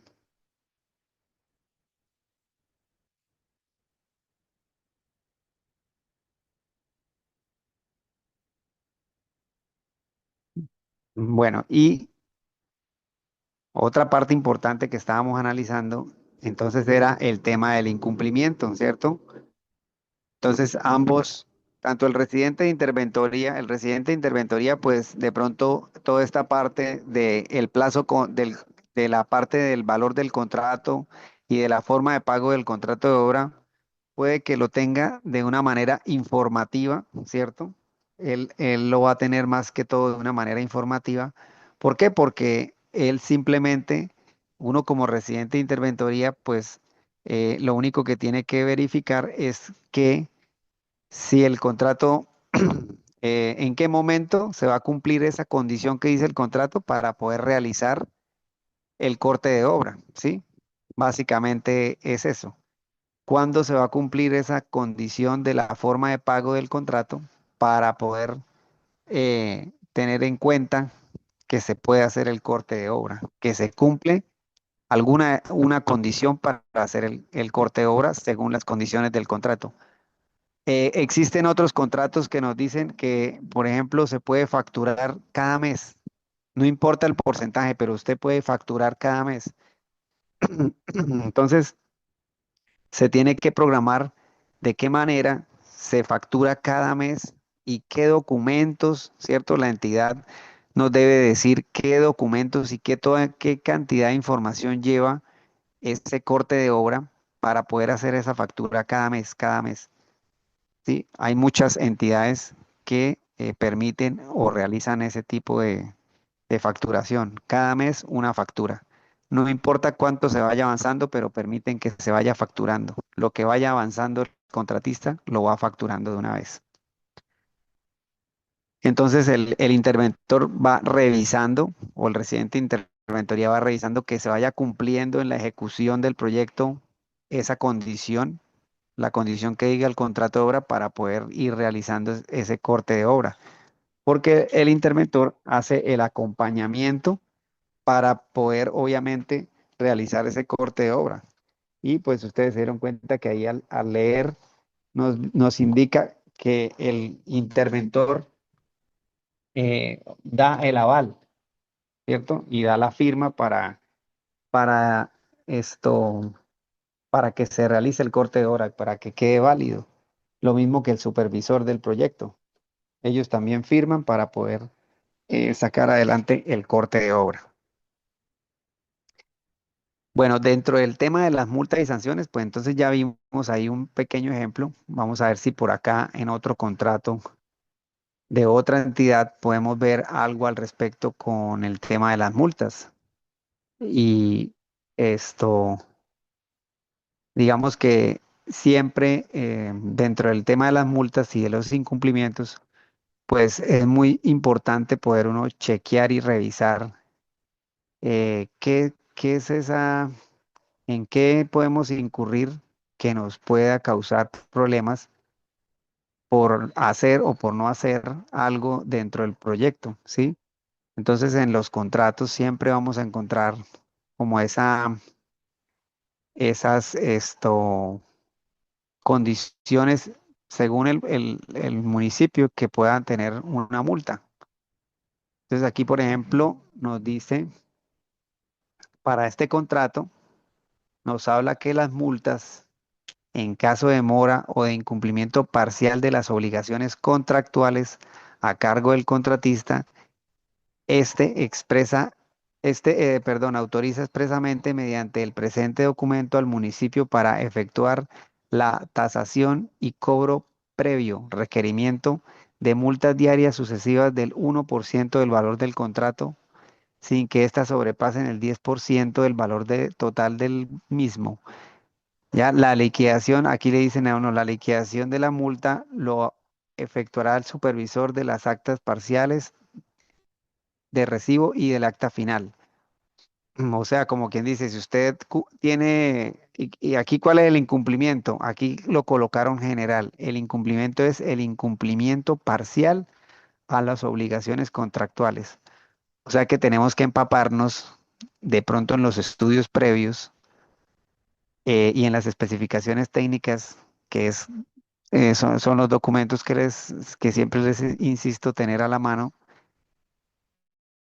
Bueno, y otra parte importante que estábamos analizando, entonces era el tema del incumplimiento, ¿cierto? Entonces, ambos, tanto el residente de interventoría, pues de pronto toda esta parte del plazo de la parte del valor del contrato y de la forma de pago del contrato de obra, puede que lo tenga de una manera informativa, ¿cierto? Él lo va a tener más que todo de una manera informativa. ¿Por qué? Porque él simplemente, uno como residente de interventoría, pues lo único que tiene que verificar es que si el contrato, en qué momento se va a cumplir esa condición que dice el contrato para poder realizar el corte de obra, ¿sí? Básicamente es eso. ¿Cuándo se va a cumplir esa condición de la forma de pago del contrato para poder tener en cuenta que se puede hacer el corte de obra, que se cumple una condición para hacer el corte de obra según las condiciones del contrato? Existen otros contratos que nos dicen que, por ejemplo, se puede facturar cada mes. No importa el porcentaje, pero usted puede facturar cada mes. Entonces, se tiene que programar de qué manera se factura cada mes y qué documentos, ¿cierto? La entidad nos debe decir qué documentos y qué cantidad de información lleva ese corte de obra para poder hacer esa factura cada mes. ¿Sí? Hay muchas entidades que permiten o realizan ese tipo de facturación. Cada mes una factura. No importa cuánto se vaya avanzando, pero permiten que se vaya facturando. Lo que vaya avanzando el contratista lo va facturando de una vez. Entonces el interventor va revisando, o el residente de interventoría va revisando que se vaya cumpliendo en la ejecución del proyecto esa condición, la condición que diga el contrato de obra para poder ir realizando ese corte de obra. Porque el interventor hace el acompañamiento para poder, obviamente, realizar ese corte de obra. Y pues ustedes se dieron cuenta que ahí al leer nos indica que el interventor da el aval, ¿cierto? Y da la firma para esto, para que se realice el corte de obra, para que quede válido. Lo mismo que el supervisor del proyecto. Ellos también firman para poder sacar adelante el corte de obra. Bueno, dentro del tema de las multas y sanciones, pues entonces ya vimos ahí un pequeño ejemplo. Vamos a ver si por acá en otro contrato de otra entidad podemos ver algo al respecto con el tema de las multas. Y esto, digamos que siempre dentro del tema de las multas y de los incumplimientos, pues es muy importante poder uno chequear y revisar qué es esa, en qué podemos incurrir que nos pueda causar problemas por hacer o por no hacer algo dentro del proyecto, ¿sí? Entonces en los contratos siempre vamos a encontrar como esas condiciones según el municipio que puedan tener una multa. Entonces aquí, por ejemplo, nos dice, para este contrato, nos habla que las multas en caso de mora o de incumplimiento parcial de las obligaciones contractuales a cargo del contratista, este expresa, autoriza expresamente mediante el presente documento al municipio para efectuar la tasación y cobro previo requerimiento de multas diarias sucesivas del 1% del valor del contrato, sin que éstas sobrepasen el 10% del valor total del mismo. Ya la liquidación, aquí le dicen a uno, la liquidación de la multa lo efectuará el supervisor de las actas parciales de recibo y del acta final. O sea, como quien dice, si usted tiene, y aquí cuál es el incumplimiento, aquí lo colocaron general. El incumplimiento es el incumplimiento parcial a las obligaciones contractuales. O sea que tenemos que empaparnos de pronto en los estudios previos y en las especificaciones técnicas, que son los documentos que siempre les insisto tener a la mano.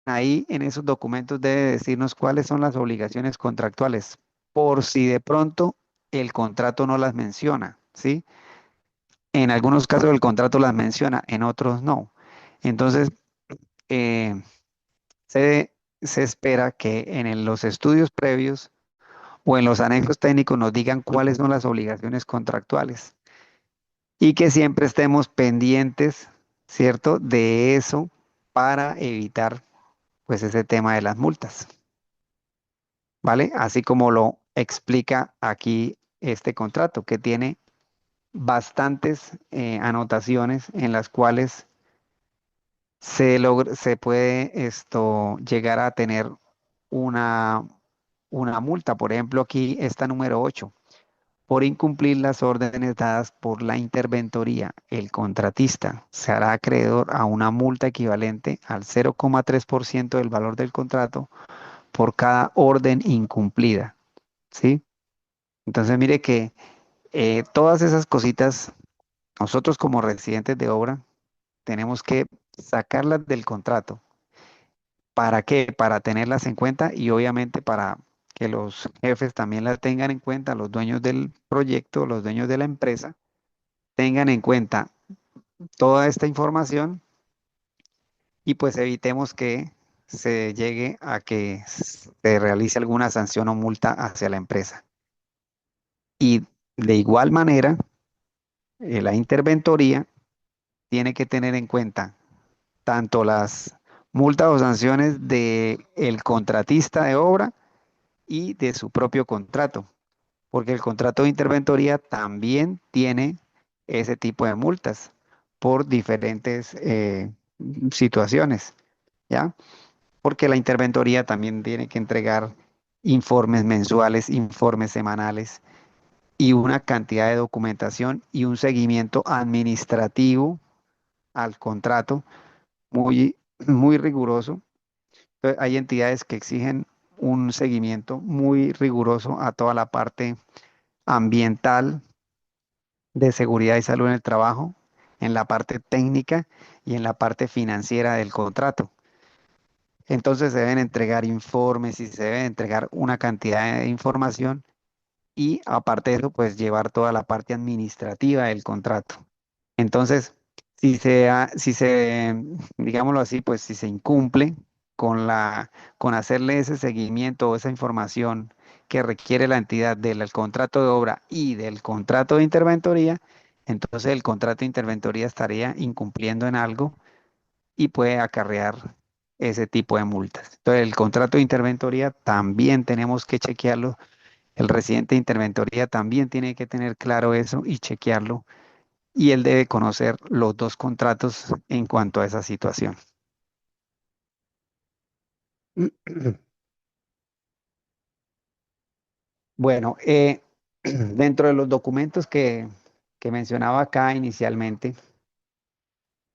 Ahí en esos documentos debe decirnos cuáles son las obligaciones contractuales, por si de pronto el contrato no las menciona, ¿sí? En algunos casos el contrato las menciona, en otros no. Entonces, eh, se espera que los estudios previos o en los anexos técnicos nos digan cuáles son las obligaciones contractuales y que siempre estemos pendientes, ¿cierto? De eso para evitar pues ese tema de las multas. ¿vale? Así como lo explica aquí este contrato, que tiene bastantes anotaciones en las cuales se puede llegar a tener una, una multa. Por ejemplo, aquí está número 8. Por incumplir las órdenes dadas por la interventoría, el contratista se hará acreedor a una multa equivalente al 0,3% del valor del contrato por cada orden incumplida, ¿sí? Entonces, mire que todas esas cositas, nosotros como residentes de obra, tenemos que sacarlas del contrato. ¿Para qué? Para tenerlas en cuenta y obviamente para que los jefes también las tengan en cuenta, los dueños del proyecto, los dueños de la empresa, tengan en cuenta toda esta información y pues evitemos que se llegue a que se realice alguna sanción o multa hacia la empresa. Y de igual manera, la interventoría tiene que tener en cuenta tanto las multas o sanciones del contratista de obra y de su propio contrato, porque el contrato de interventoría también tiene ese tipo de multas por diferentes situaciones, ¿ya? Porque la interventoría también tiene que entregar informes mensuales, informes semanales y una cantidad de documentación y un seguimiento administrativo al contrato muy, muy riguroso. Entonces, hay entidades que exigen un seguimiento muy riguroso a toda la parte ambiental, de seguridad y salud en el trabajo, en la parte técnica y en la parte financiera del contrato. Entonces se deben entregar informes y se debe entregar una cantidad de información y aparte de eso, pues llevar toda la parte administrativa del contrato. Entonces, digámoslo así, pues si se incumple con hacerle ese seguimiento o esa información que requiere la entidad del contrato de obra y del contrato de interventoría, entonces el contrato de interventoría estaría incumpliendo en algo y puede acarrear ese tipo de multas. Entonces, el contrato de interventoría también tenemos que chequearlo. El residente de interventoría también tiene que tener claro eso y chequearlo y él debe conocer los dos contratos en cuanto a esa situación. Bueno, dentro de los documentos que mencionaba acá inicialmente,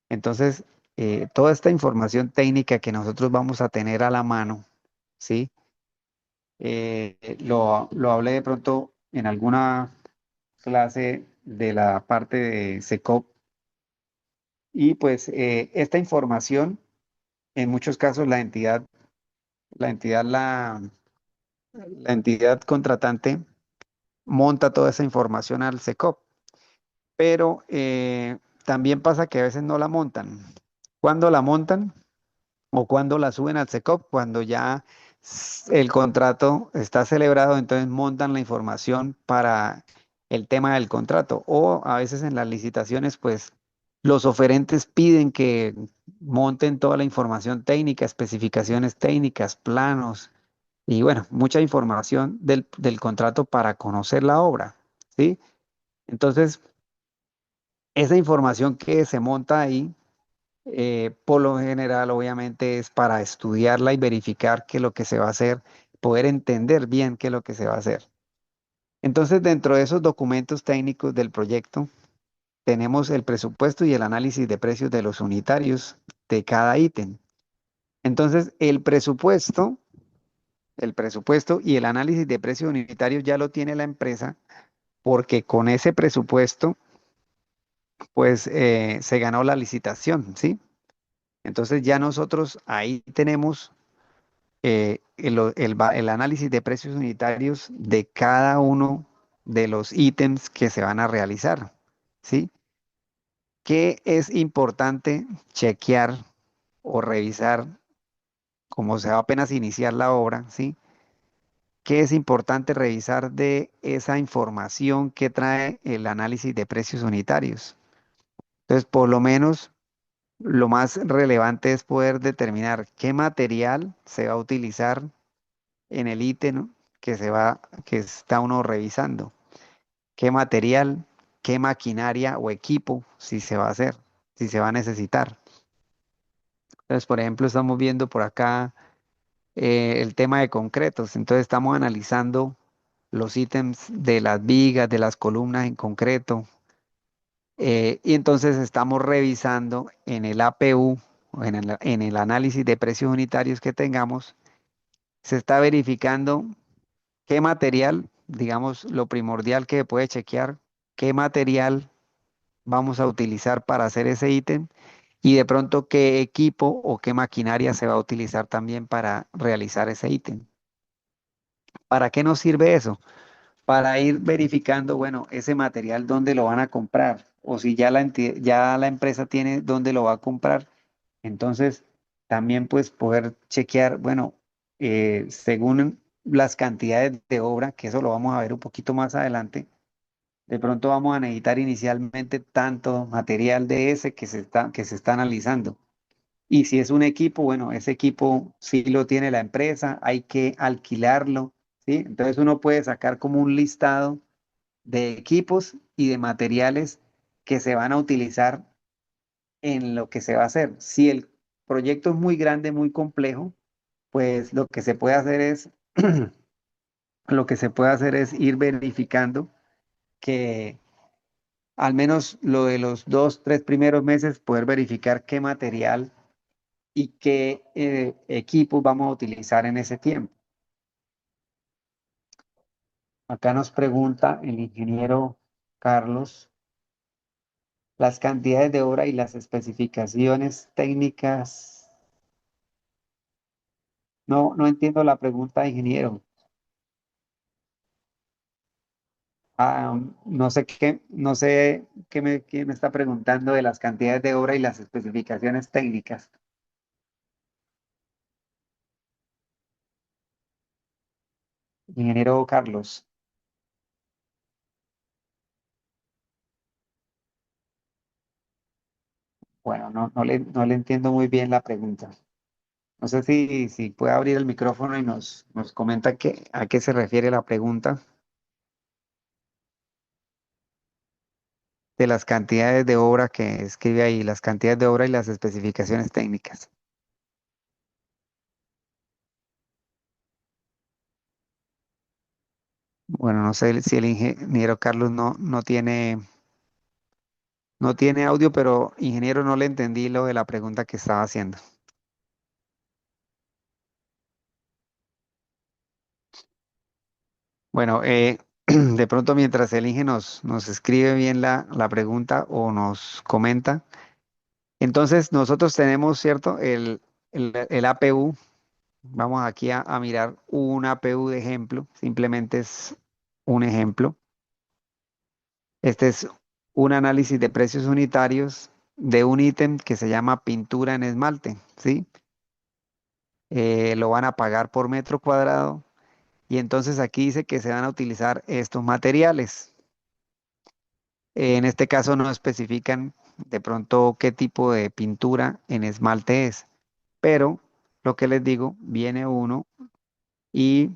entonces, toda esta información técnica que nosotros vamos a tener a la mano, ¿sí? Lo hablé de pronto en alguna clase de la parte de SECOP y pues esta información, en muchos casos la entidad, la, la entidad contratante monta toda esa información al SECOP, pero también pasa que a veces no la montan. ¿Cuándo la montan? O cuando la suben al SECOP, cuando ya el contrato está celebrado, entonces montan la información para el tema del contrato. O a veces en las licitaciones, pues los oferentes piden que monten toda la información técnica, especificaciones técnicas, planos y bueno, mucha información del contrato para conocer la obra, ¿sí? Entonces, esa información que se monta ahí por lo general, obviamente, es para estudiarla y verificar qué es lo que se va a hacer, poder entender bien qué es lo que se va a hacer. Entonces, dentro de esos documentos técnicos del proyecto, tenemos el presupuesto y el análisis de precios de los unitarios de cada ítem. Entonces, el presupuesto y el análisis de precios unitarios ya lo tiene la empresa porque con ese presupuesto, pues, se ganó la licitación, ¿sí? Entonces, ya nosotros ahí tenemos el análisis de precios unitarios de cada uno de los ítems que se van a realizar, ¿sí? ¿Qué es importante chequear o revisar como se va apenas a iniciar la obra, ¿sí? ¿Qué es importante revisar de esa información que trae el análisis de precios unitarios? Entonces, por lo menos, lo más relevante es poder determinar qué material se va a utilizar en el ítem, que está uno revisando. ¿Qué material, qué maquinaria o equipo si se va a hacer, si se va a necesitar? Entonces, por ejemplo, estamos viendo por acá el tema de concretos. Entonces, estamos analizando los ítems de las vigas, de las columnas en concreto. Y entonces estamos revisando en el APU, o en el análisis de precios unitarios que tengamos, se está verificando qué material, digamos, lo primordial que puede chequear, qué material vamos a utilizar para hacer ese ítem y de pronto qué equipo o qué maquinaria se va a utilizar también para realizar ese ítem. ¿Para qué nos sirve eso? Para ir verificando, bueno, ese material dónde lo van a comprar o si ya ya la empresa tiene dónde lo va a comprar. Entonces, también pues poder chequear, bueno, según las cantidades de obra, que eso lo vamos a ver un poquito más adelante, de pronto vamos a necesitar inicialmente tanto material de ese que se está analizando. Y si es un equipo, bueno, ese equipo sí lo tiene la empresa, hay que alquilarlo, ¿sí? Entonces uno puede sacar como un listado de equipos y de materiales que se van a utilizar en lo que se va a hacer. Si el proyecto es muy grande, muy complejo, pues lo que se puede hacer es, lo que se puede hacer es ir verificando que al menos lo de los 2, 3 primeros meses, poder verificar qué material y qué equipos vamos a utilizar en ese tiempo. Acá nos pregunta el ingeniero Carlos las cantidades de obra y las especificaciones técnicas. No, no entiendo la pregunta, ingeniero. No sé qué me está preguntando de las cantidades de obra y las especificaciones técnicas. Ingeniero Carlos. Bueno, no le entiendo muy bien la pregunta. No sé si puede abrir el micrófono y nos comenta a qué se refiere la pregunta de las cantidades de obra que escribe ahí, las cantidades de obra y las especificaciones técnicas. Bueno, no sé si el ingeniero Carlos no tiene audio, pero ingeniero, no le entendí lo de la pregunta que estaba haciendo. Bueno, de pronto mientras el Inge nos escribe bien la pregunta o nos comenta, entonces nosotros tenemos, ¿cierto? El APU, vamos aquí a mirar un APU de ejemplo, simplemente es un ejemplo. Este es un análisis de precios unitarios de un ítem que se llama pintura en esmalte, ¿sí? Lo van a pagar por metro cuadrado y entonces aquí dice que se van a utilizar estos materiales. En este caso no especifican de pronto qué tipo de pintura en esmalte es, pero lo que les digo, viene uno y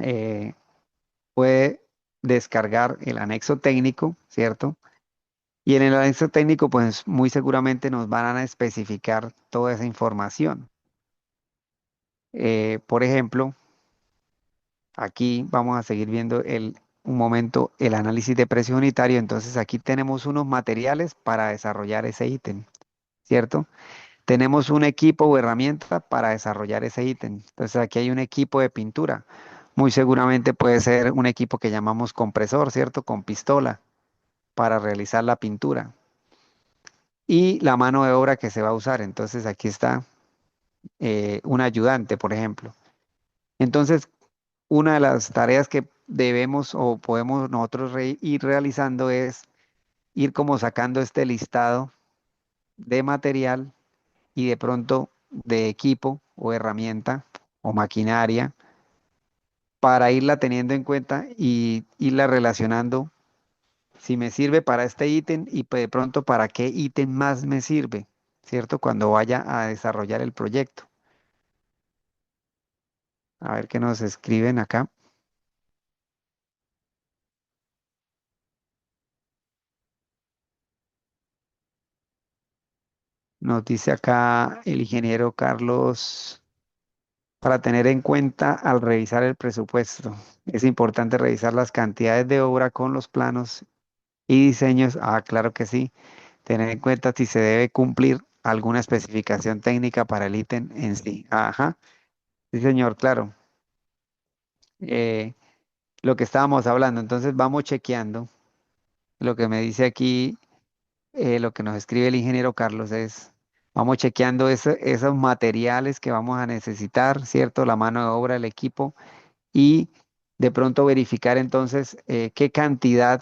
eh, puede descargar el anexo técnico, ¿cierto? Y en el anexo técnico, pues muy seguramente nos van a especificar toda esa información. Por ejemplo, aquí vamos a seguir viendo un momento el análisis de precio unitario. Entonces aquí tenemos unos materiales para desarrollar ese ítem, ¿cierto? Tenemos un equipo o herramienta para desarrollar ese ítem. Entonces aquí hay un equipo de pintura. Muy seguramente puede ser un equipo que llamamos compresor, ¿cierto? Con pistola para realizar la pintura. Y la mano de obra que se va a usar. Entonces aquí está un ayudante, por ejemplo. Entonces, una de las tareas que debemos o podemos nosotros ir realizando es ir como sacando este listado de material y de pronto de equipo o herramienta o maquinaria para irla teniendo en cuenta y irla relacionando si me sirve para este ítem y de pronto para qué ítem más me sirve, ¿cierto? Cuando vaya a desarrollar el proyecto. A ver qué nos escriben acá. Nos dice acá el ingeniero Carlos, para tener en cuenta al revisar el presupuesto, es importante revisar las cantidades de obra con los planos y diseños. Ah, claro que sí. Tener en cuenta si se debe cumplir alguna especificación técnica para el ítem en sí. Ajá. Sí, señor, claro. Eh, lo que estábamos hablando. Entonces vamos chequeando. Lo que me dice aquí, lo que nos escribe el ingeniero Carlos es, vamos chequeando esos materiales que vamos a necesitar, ¿cierto? La mano de obra, el equipo y de pronto verificar entonces qué cantidad,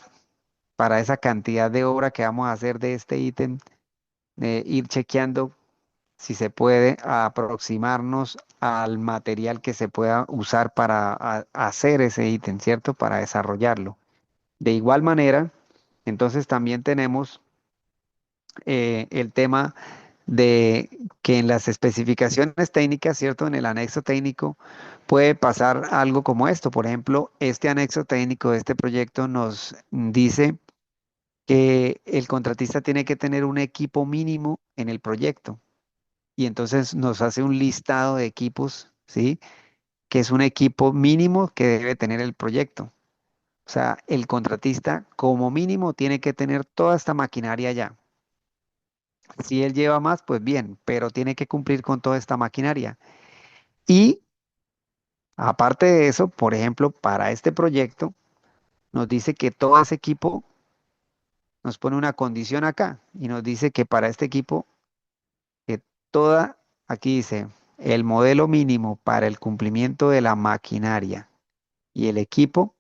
para esa cantidad de obra que vamos a hacer de este ítem, ir chequeando si se puede aproximarnos al material que se pueda usar para hacer ese ítem, ¿cierto? Para desarrollarlo. De igual manera, entonces también tenemos el tema de que en las especificaciones técnicas, ¿cierto? En el anexo técnico puede pasar algo como esto. Por ejemplo, este anexo técnico de este proyecto nos dice que el contratista tiene que tener un equipo mínimo en el proyecto y entonces nos hace un listado de equipos, ¿sí? Que es un equipo mínimo que debe tener el proyecto. O sea, el contratista como mínimo tiene que tener toda esta maquinaria ya. Si él lleva más, pues bien, pero tiene que cumplir con toda esta maquinaria. Y aparte de eso, por ejemplo, para este proyecto, nos dice que todo ese equipo nos pone una condición acá y nos dice que para este equipo, que toda, aquí dice, el modelo mínimo para el cumplimiento de la maquinaria y el equipo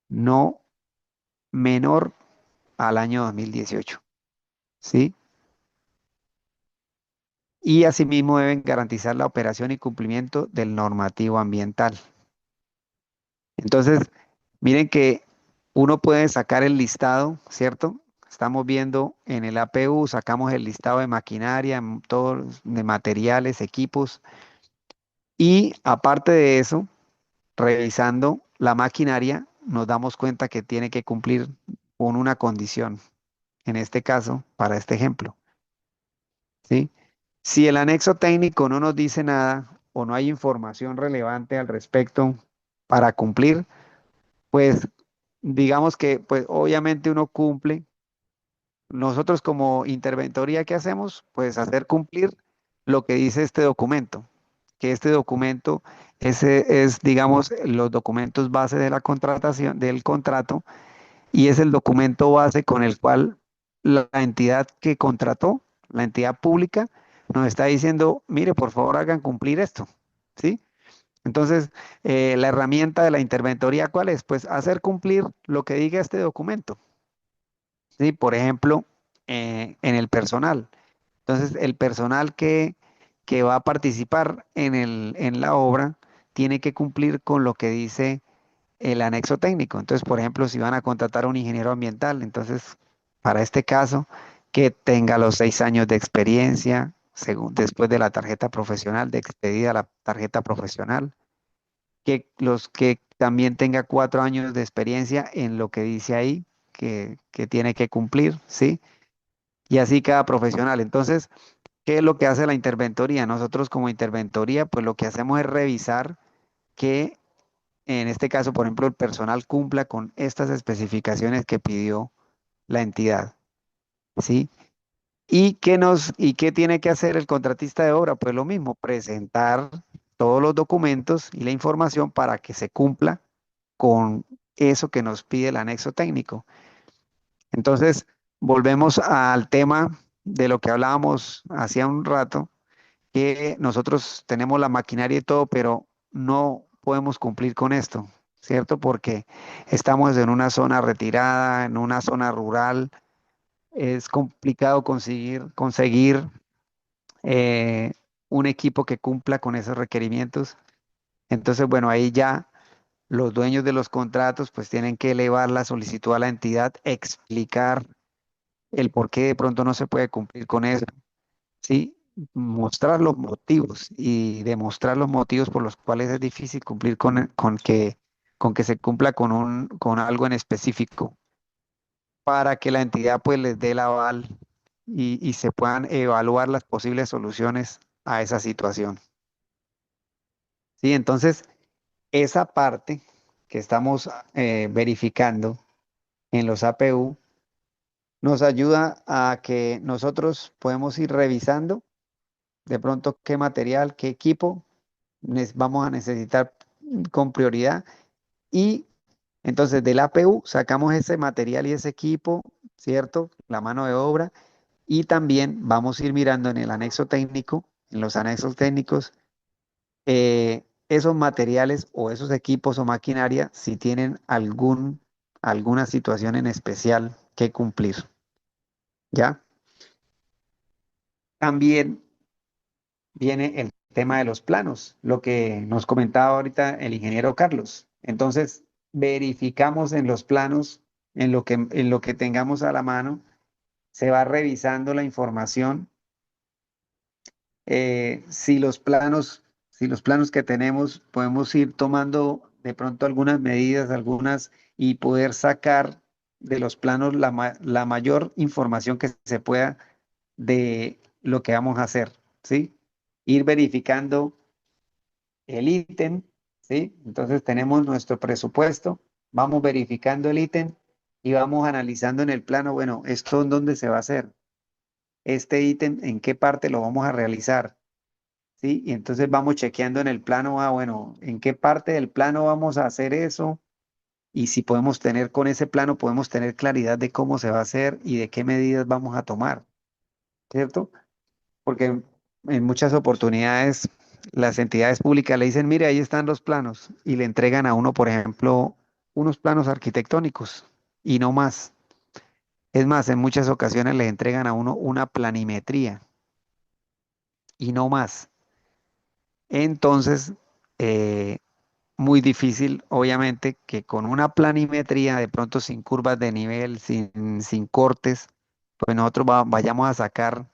no menor al año 2018, ¿sí? Y asimismo deben garantizar la operación y cumplimiento del normativo ambiental. Entonces, miren que uno puede sacar el listado, ¿cierto? Estamos viendo en el APU, sacamos el listado de maquinaria, todos de materiales, equipos, y aparte de eso, revisando la maquinaria, nos damos cuenta que tiene que cumplir con una condición, en este caso, para este ejemplo, ¿sí? Si el anexo técnico no nos dice nada o no hay información relevante al respecto para cumplir, pues digamos que pues obviamente uno cumple. Nosotros como interventoría, ¿qué hacemos? Pues hacer cumplir lo que dice este documento, que este documento es, digamos, los documentos base de la contratación, del contrato, y es el documento base con el cual la entidad que contrató, la entidad pública, nos está diciendo, mire, por favor, hagan cumplir esto, ¿sí? Entonces, la herramienta de la interventoría, ¿cuál es? Pues hacer cumplir lo que diga este documento. ¿Sí? Por ejemplo, en el personal. Entonces, el personal que va a participar en la obra tiene que cumplir con lo que dice el anexo técnico. Entonces, por ejemplo, si van a contratar a un ingeniero ambiental, entonces, para este caso, que tenga los 6 años de experiencia, según, después de la tarjeta profesional, de expedida la tarjeta profesional, que los que también tenga 4 años de experiencia en lo que dice ahí, que tiene que cumplir, ¿sí? Y así cada profesional. Entonces, ¿qué es lo que hace la interventoría? Nosotros como interventoría, pues lo que hacemos es revisar que en este caso, por ejemplo, el personal cumpla con estas especificaciones que pidió la entidad, ¿sí? ¿Y qué tiene que hacer el contratista de obra? Pues lo mismo, presentar todos los documentos y la información para que se cumpla con eso que nos pide el anexo técnico. Entonces, volvemos al tema de lo que hablábamos hacía un rato, que nosotros tenemos la maquinaria y todo, pero no podemos cumplir con esto, ¿cierto? Porque estamos en una zona retirada, en una zona rural, es complicado conseguir eh, un equipo que cumpla con esos requerimientos. Entonces, bueno, ahí ya los dueños de los contratos pues tienen que elevar la solicitud a la entidad, explicar el por qué de pronto no se puede cumplir con eso, ¿sí? mostrar los motivos y demostrar los motivos por los cuales es difícil cumplir con que se cumpla con algo en específico, para que la entidad pues les dé el aval y se puedan evaluar las posibles soluciones a esa situación. Sí, entonces esa parte que estamos verificando en los APU nos ayuda a que nosotros podemos ir revisando de pronto qué material, qué equipo vamos a necesitar con prioridad y entonces del APU sacamos ese material y ese equipo, ¿cierto? La mano de obra y también vamos a ir mirando en el anexo técnico, en los anexos técnicos, esos materiales o esos equipos o maquinaria si tienen alguna situación en especial que cumplir, ¿ya? También viene el tema de los planos, lo que nos comentaba ahorita el ingeniero Carlos. Entonces, verificamos en los planos, en lo que tengamos a la mano, se va revisando la información. Si los planos que tenemos, podemos ir tomando de pronto algunas medidas, algunas, y poder sacar de los planos la mayor información que se pueda de lo que vamos a hacer, ¿sí? Ir verificando el ítem, ¿sí? Entonces tenemos nuestro presupuesto, vamos verificando el ítem y vamos analizando en el plano, bueno, ¿esto en dónde se va a hacer? Este ítem, ¿en qué parte lo vamos a realizar? ¿Sí? Y entonces vamos chequeando en el plano, bueno, ¿en qué parte del plano vamos a hacer eso? Y si podemos tener con ese plano, podemos tener claridad de cómo se va a hacer y de qué medidas vamos a tomar, ¿cierto? Porque en muchas oportunidades las entidades públicas le dicen, mire, ahí están los planos y le entregan a uno, por ejemplo, unos planos arquitectónicos y no más. Es más, en muchas ocasiones le entregan a uno una planimetría y no más. Entonces, eh, muy difícil, obviamente, que con una planimetría, de pronto sin curvas de nivel, sin cortes, pues nosotros vayamos a sacar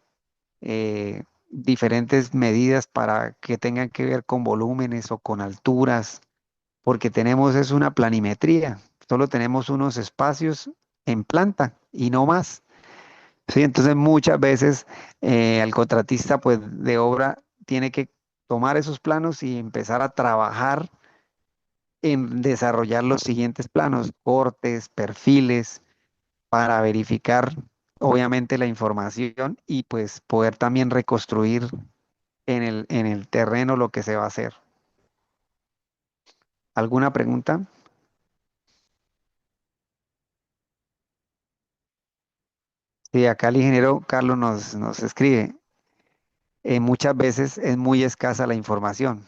diferentes medidas para que tengan que ver con volúmenes o con alturas, porque tenemos es una planimetría, solo tenemos unos espacios en planta y no más. Sí, entonces muchas veces el contratista pues de obra tiene que tomar esos planos y empezar a trabajar en desarrollar los siguientes planos, cortes, perfiles, para verificar obviamente la información y pues poder también reconstruir en el terreno lo que se va a hacer. ¿Alguna pregunta? Sí, acá el ingeniero Carlos nos escribe, muchas veces es muy escasa la información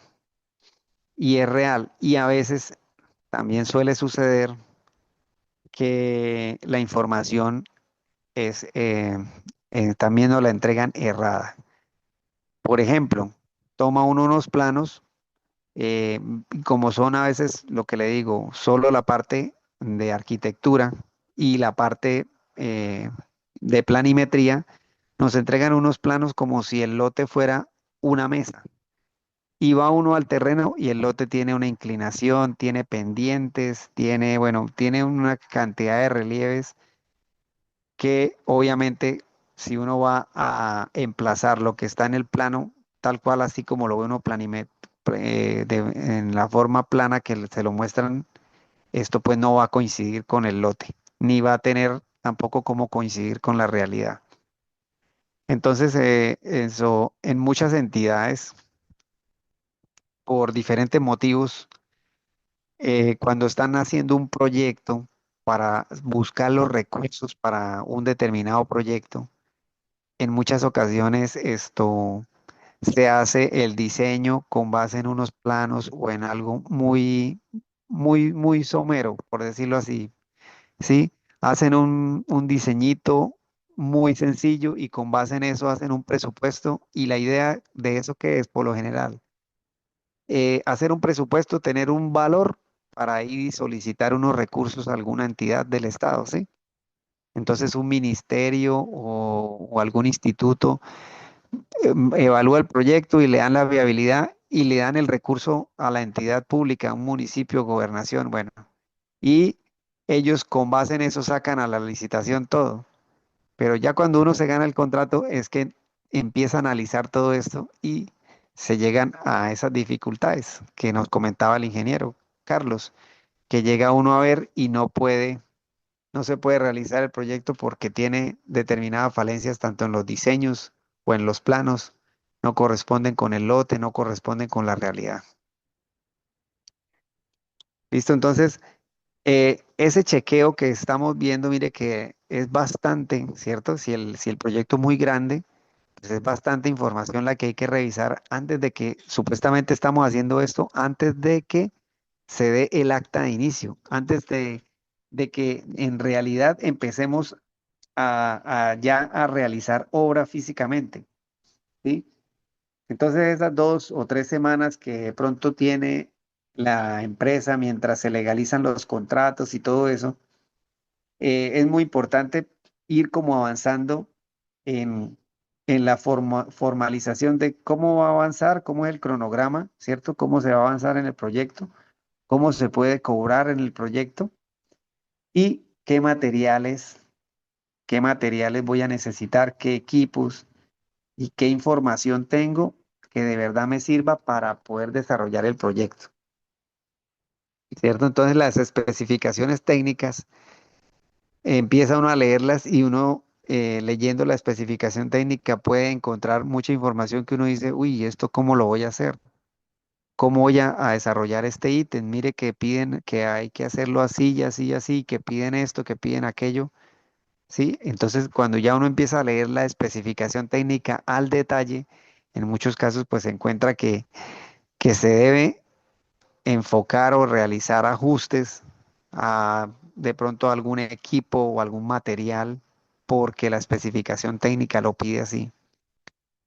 y es real y a veces también suele suceder que la información es, también nos la entregan errada. Por ejemplo, toma uno unos planos, eh, como son a veces lo que le digo, solo la parte de arquitectura y la parte eh, de planimetría, nos entregan unos planos como si el lote fuera una mesa. Y va uno al terreno y el lote tiene una inclinación, tiene pendientes, tiene, bueno, tiene una cantidad de relieves que obviamente si uno va a emplazar lo que está en el plano, tal cual así como lo ve uno en la forma plana que se lo muestran, esto pues no va a coincidir con el lote, ni va a tener tampoco cómo coincidir con la realidad. Entonces, eso en muchas entidades, por diferentes motivos, cuando están haciendo un proyecto para buscar los recursos para un determinado proyecto, en muchas ocasiones esto se hace el diseño con base en unos planos o en algo muy somero, por decirlo así, ¿sí? Hacen un diseñito muy sencillo y con base en eso hacen un presupuesto y la idea de eso que es, por lo general, hacer un presupuesto, tener un valor para ir y solicitar unos recursos a alguna entidad del Estado, ¿sí? Entonces un ministerio o algún instituto evalúa el proyecto y le dan la viabilidad y le dan el recurso a la entidad pública, un municipio, gobernación, bueno, y ellos con base en eso sacan a la licitación todo. Pero ya cuando uno se gana el contrato es que empieza a analizar todo esto y se llegan a esas dificultades que nos comentaba el ingeniero Carlos, que llega uno a ver y no se puede realizar el proyecto porque tiene determinadas falencias tanto en los diseños o en los planos, no corresponden con el lote, no corresponden con la realidad. ¿Listo? Entonces, ese chequeo que estamos viendo, mire que es bastante, ¿cierto? Si el proyecto es muy grande, pues es bastante información la que hay que revisar antes de que, supuestamente estamos haciendo esto, antes de que se dé el acta de inicio, antes de que en realidad empecemos ya a realizar obra físicamente, ¿sí? Entonces esas 2 o 3 semanas que de pronto tiene la empresa mientras se legalizan los contratos y todo eso, es muy importante ir como avanzando en, en la formalización de cómo va a avanzar, cómo es el cronograma, ¿cierto? Cómo se va a avanzar en el proyecto, cómo se puede cobrar en el proyecto y qué materiales voy a necesitar, qué equipos y qué información tengo que de verdad me sirva para poder desarrollar el proyecto, ¿cierto? Entonces las especificaciones técnicas, empieza uno a leerlas y uno leyendo la especificación técnica puede encontrar mucha información que uno dice, uy, ¿esto cómo lo voy a hacer? ¿Cómo voy a desarrollar este ítem? Mire que piden que hay que hacerlo así y así y así, que piden esto, que piden aquello, ¿sí? Entonces, cuando ya uno empieza a leer la especificación técnica al detalle, en muchos casos pues se encuentra que se debe enfocar o realizar ajustes a de pronto algún equipo o algún material porque la especificación técnica lo pide así.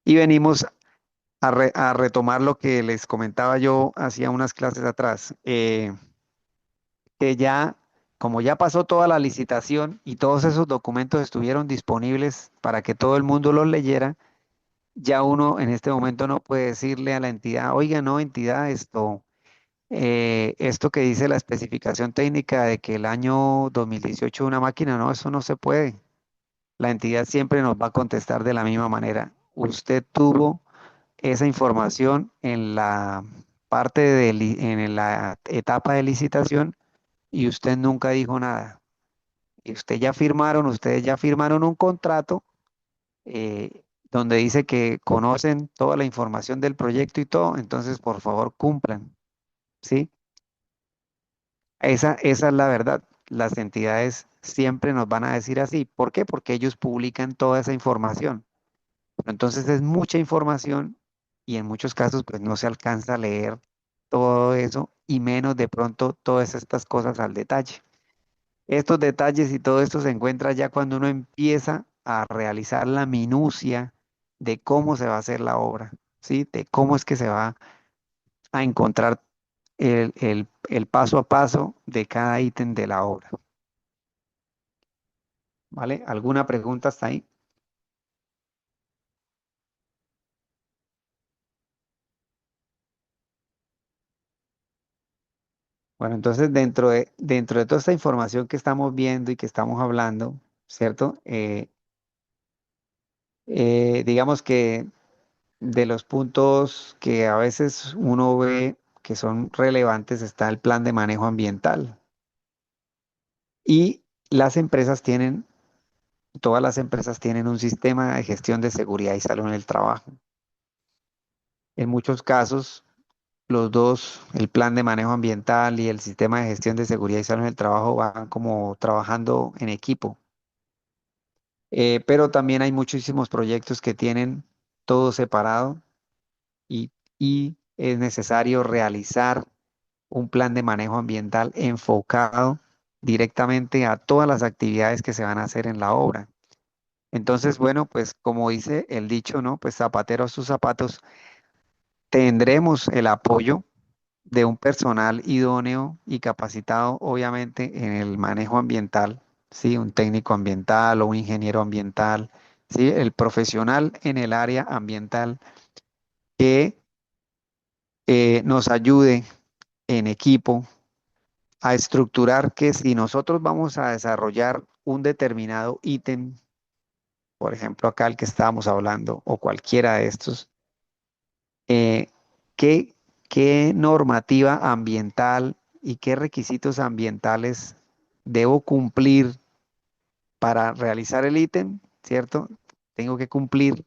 Y venimos a retomar lo que les comentaba yo hacía unas clases atrás, que ya, como ya pasó toda la licitación y todos esos documentos estuvieron disponibles para que todo el mundo los leyera, ya uno en este momento no puede decirle a la entidad, oiga, no, entidad, esto que dice la especificación técnica de que el año 2018 una máquina, no, eso no se puede. La entidad siempre nos va a contestar de la misma manera. Usted tuvo esa información en la en la etapa de licitación y usted nunca dijo nada. Y ustedes ya firmaron un contrato donde dice que conocen toda la información del proyecto y todo, entonces por favor cumplan, ¿sí? Esa es la verdad. Las entidades siempre nos van a decir así. ¿Por qué? Porque ellos publican toda esa información. Pero entonces es mucha información y en muchos casos pues no se alcanza a leer todo eso y menos de pronto todas estas cosas al detalle. Estos detalles y todo esto se encuentra ya cuando uno empieza a realizar la minucia de cómo se va a hacer la obra, ¿sí? De cómo es que se va a encontrar el paso a paso de cada ítem de la obra, ¿vale? ¿Alguna pregunta hasta ahí? Bueno, entonces dentro de toda esta información que estamos viendo y que estamos hablando, ¿cierto? Digamos que de los puntos que a veces uno ve que son relevantes está el plan de manejo ambiental. Y las empresas tienen, todas las empresas tienen un sistema de gestión de seguridad y salud en el trabajo. En muchos casos, los dos, el plan de manejo ambiental y el sistema de gestión de seguridad y salud en el trabajo van como trabajando en equipo. Pero también hay muchísimos proyectos que tienen todo separado y, y es necesario realizar un plan de manejo ambiental enfocado directamente a todas las actividades que se van a hacer en la obra. Entonces, bueno, pues como dice el dicho, ¿no? Pues zapatero a sus zapatos, tendremos el apoyo de un personal idóneo y capacitado, obviamente, en el manejo ambiental, ¿sí? Un técnico ambiental o un ingeniero ambiental ¿sí? El profesional en el área ambiental que nos ayude en equipo a estructurar que si nosotros vamos a desarrollar un determinado ítem, por ejemplo, acá el que estábamos hablando, o cualquiera de estos, eh, ¿qué, qué normativa ambiental y qué requisitos ambientales debo cumplir para realizar el ítem, ¿cierto? Tengo que cumplir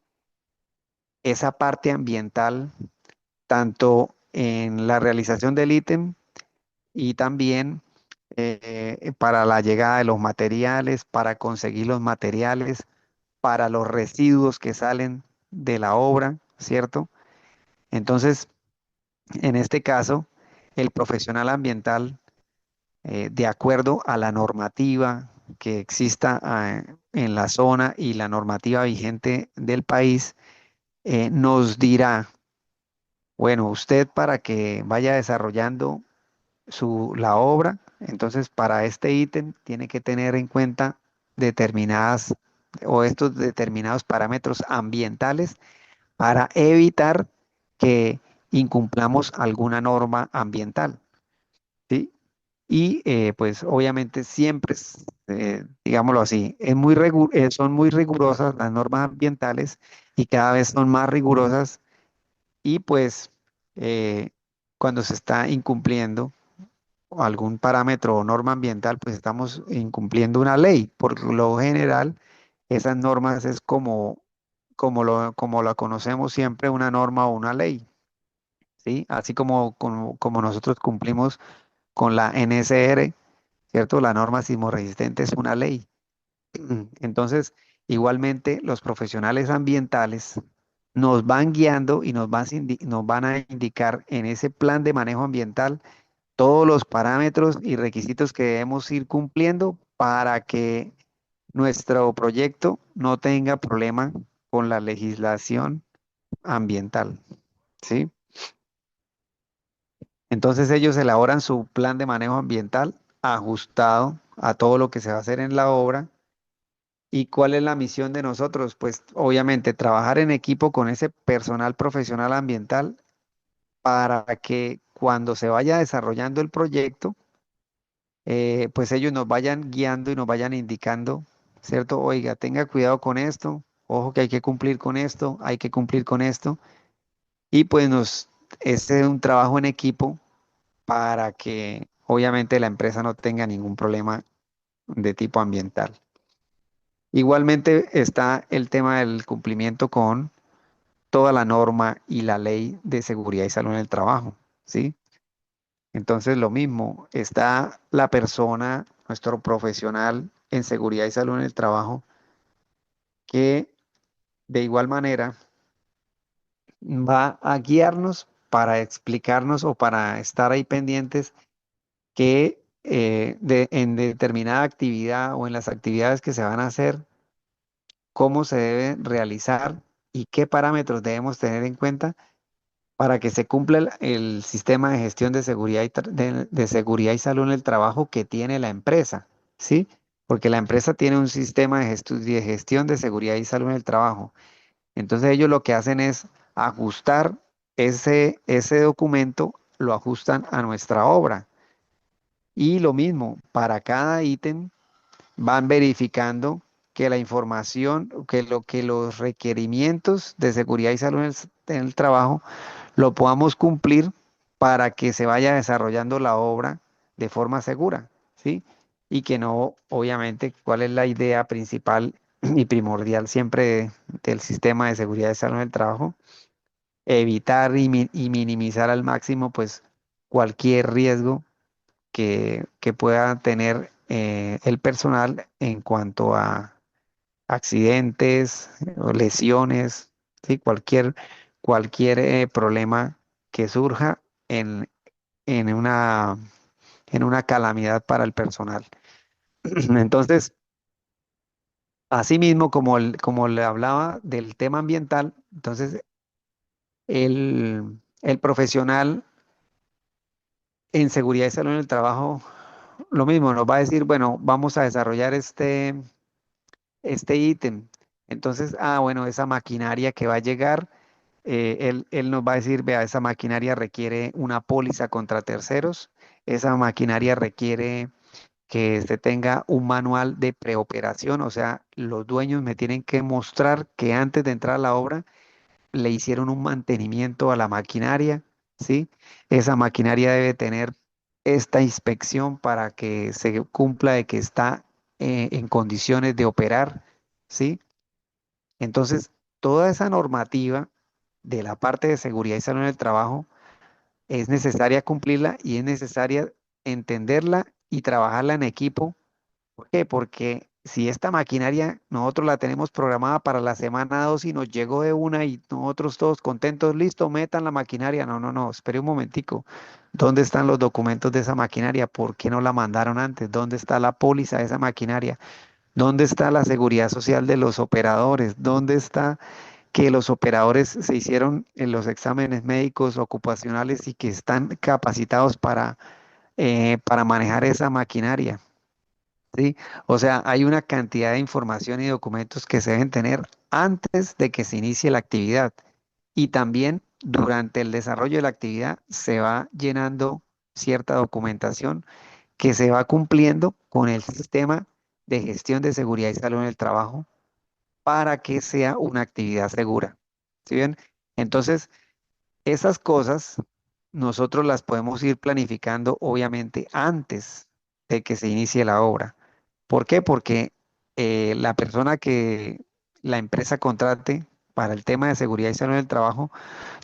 esa parte ambiental tanto en la realización del ítem y también para la llegada de los materiales, para conseguir los materiales, para los residuos que salen de la obra, ¿cierto? Entonces, en este caso, el profesional ambiental, de acuerdo a la normativa que exista en la zona y la normativa vigente del país, nos dirá, bueno, usted para que vaya desarrollando la obra, entonces para este ítem tiene que tener en cuenta determinadas o estos determinados parámetros ambientales para evitar que incumplamos alguna norma ambiental, ¿sí? Y pues obviamente siempre, digámoslo así, son muy rigurosas las normas ambientales y cada vez son más rigurosas y pues eh, cuando se está incumpliendo algún parámetro o norma ambiental, pues estamos incumpliendo una ley. Por lo general, esas normas es como la conocemos siempre, una norma o una ley, ¿sí? Así como nosotros cumplimos con la NSR, ¿cierto? La norma sismo resistente es una ley. Entonces, igualmente, los profesionales ambientales nos van guiando y nos van a indicar en ese plan de manejo ambiental todos los parámetros y requisitos que debemos ir cumpliendo para que nuestro proyecto no tenga problema con la legislación ambiental, ¿sí? Entonces ellos elaboran su plan de manejo ambiental ajustado a todo lo que se va a hacer en la obra. ¿Y cuál es la misión de nosotros? Pues obviamente trabajar en equipo con ese personal profesional ambiental para que cuando se vaya desarrollando el proyecto, pues ellos nos vayan guiando y nos vayan indicando, ¿cierto? Oiga, tenga cuidado con esto, ojo que hay que cumplir con esto, hay que cumplir con esto. Y pues este es un trabajo en equipo para que obviamente la empresa no tenga ningún problema de tipo ambiental. Igualmente está el tema del cumplimiento con toda la norma y la ley de seguridad y salud en el trabajo, ¿sí? Entonces, lo mismo, está la persona, nuestro profesional en seguridad y salud en el trabajo, que de igual manera va a guiarnos para explicarnos o para estar ahí pendientes que en determinada actividad o en las actividades que se van a hacer, cómo se debe realizar y qué parámetros debemos tener en cuenta para que se cumpla el sistema de gestión de seguridad de seguridad y salud en el trabajo que tiene la empresa, ¿sí? Porque la empresa tiene un sistema de gestión de seguridad y salud en el trabajo. Entonces ellos lo que hacen es ajustar ese documento, lo ajustan a nuestra obra. Y lo mismo, para cada ítem van verificando que la información, que los requerimientos de seguridad y salud en el trabajo lo podamos cumplir para que se vaya desarrollando la obra de forma segura, ¿sí? Y que no, obviamente, ¿cuál es la idea principal y primordial siempre del sistema de seguridad y salud en el trabajo? Evitar y minimizar al máximo, pues, cualquier riesgo que pueda tener el personal en cuanto a accidentes o lesiones, ¿sí? Cualquier problema que surja en, en una, en una calamidad para el personal. Entonces, asimismo, como le hablaba del tema ambiental, entonces el profesional en seguridad y salud en el trabajo, lo mismo, nos va a decir, bueno, vamos a desarrollar este ítem. Entonces, bueno, esa maquinaria que va a llegar, él nos va a decir, vea, esa maquinaria requiere una póliza contra terceros, esa maquinaria requiere que se tenga un manual de preoperación, o sea, los dueños me tienen que mostrar que antes de entrar a la obra le hicieron un mantenimiento a la maquinaria, ¿sí? Esa maquinaria debe tener esta inspección para que se cumpla de que está en condiciones de operar, ¿sí? Entonces, toda esa normativa de la parte de seguridad y salud en el trabajo es necesaria cumplirla y es necesaria entenderla y trabajarla en equipo. ¿Por qué? Porque si esta maquinaria nosotros la tenemos programada para la semana 2 y nos llegó de una y nosotros todos contentos, listo, metan la maquinaria. No, no, no, espere un momentico. ¿Dónde están los documentos de esa maquinaria? ¿Por qué no la mandaron antes? ¿Dónde está la póliza de esa maquinaria? ¿Dónde está la seguridad social de los operadores? ¿Dónde está que los operadores se hicieron en los exámenes médicos ocupacionales y que están capacitados para manejar esa maquinaria? ¿Sí? O sea, hay una cantidad de información y documentos que se deben tener antes de que se inicie la actividad. Y también durante el desarrollo de la actividad se va llenando cierta documentación que se va cumpliendo con el sistema de gestión de seguridad y salud en el trabajo para que sea una actividad segura. ¿Sí bien? Entonces, esas cosas nosotros las podemos ir planificando obviamente antes de que se inicie la obra. ¿Por qué? Porque la empresa contrate para el tema de seguridad y salud en el trabajo,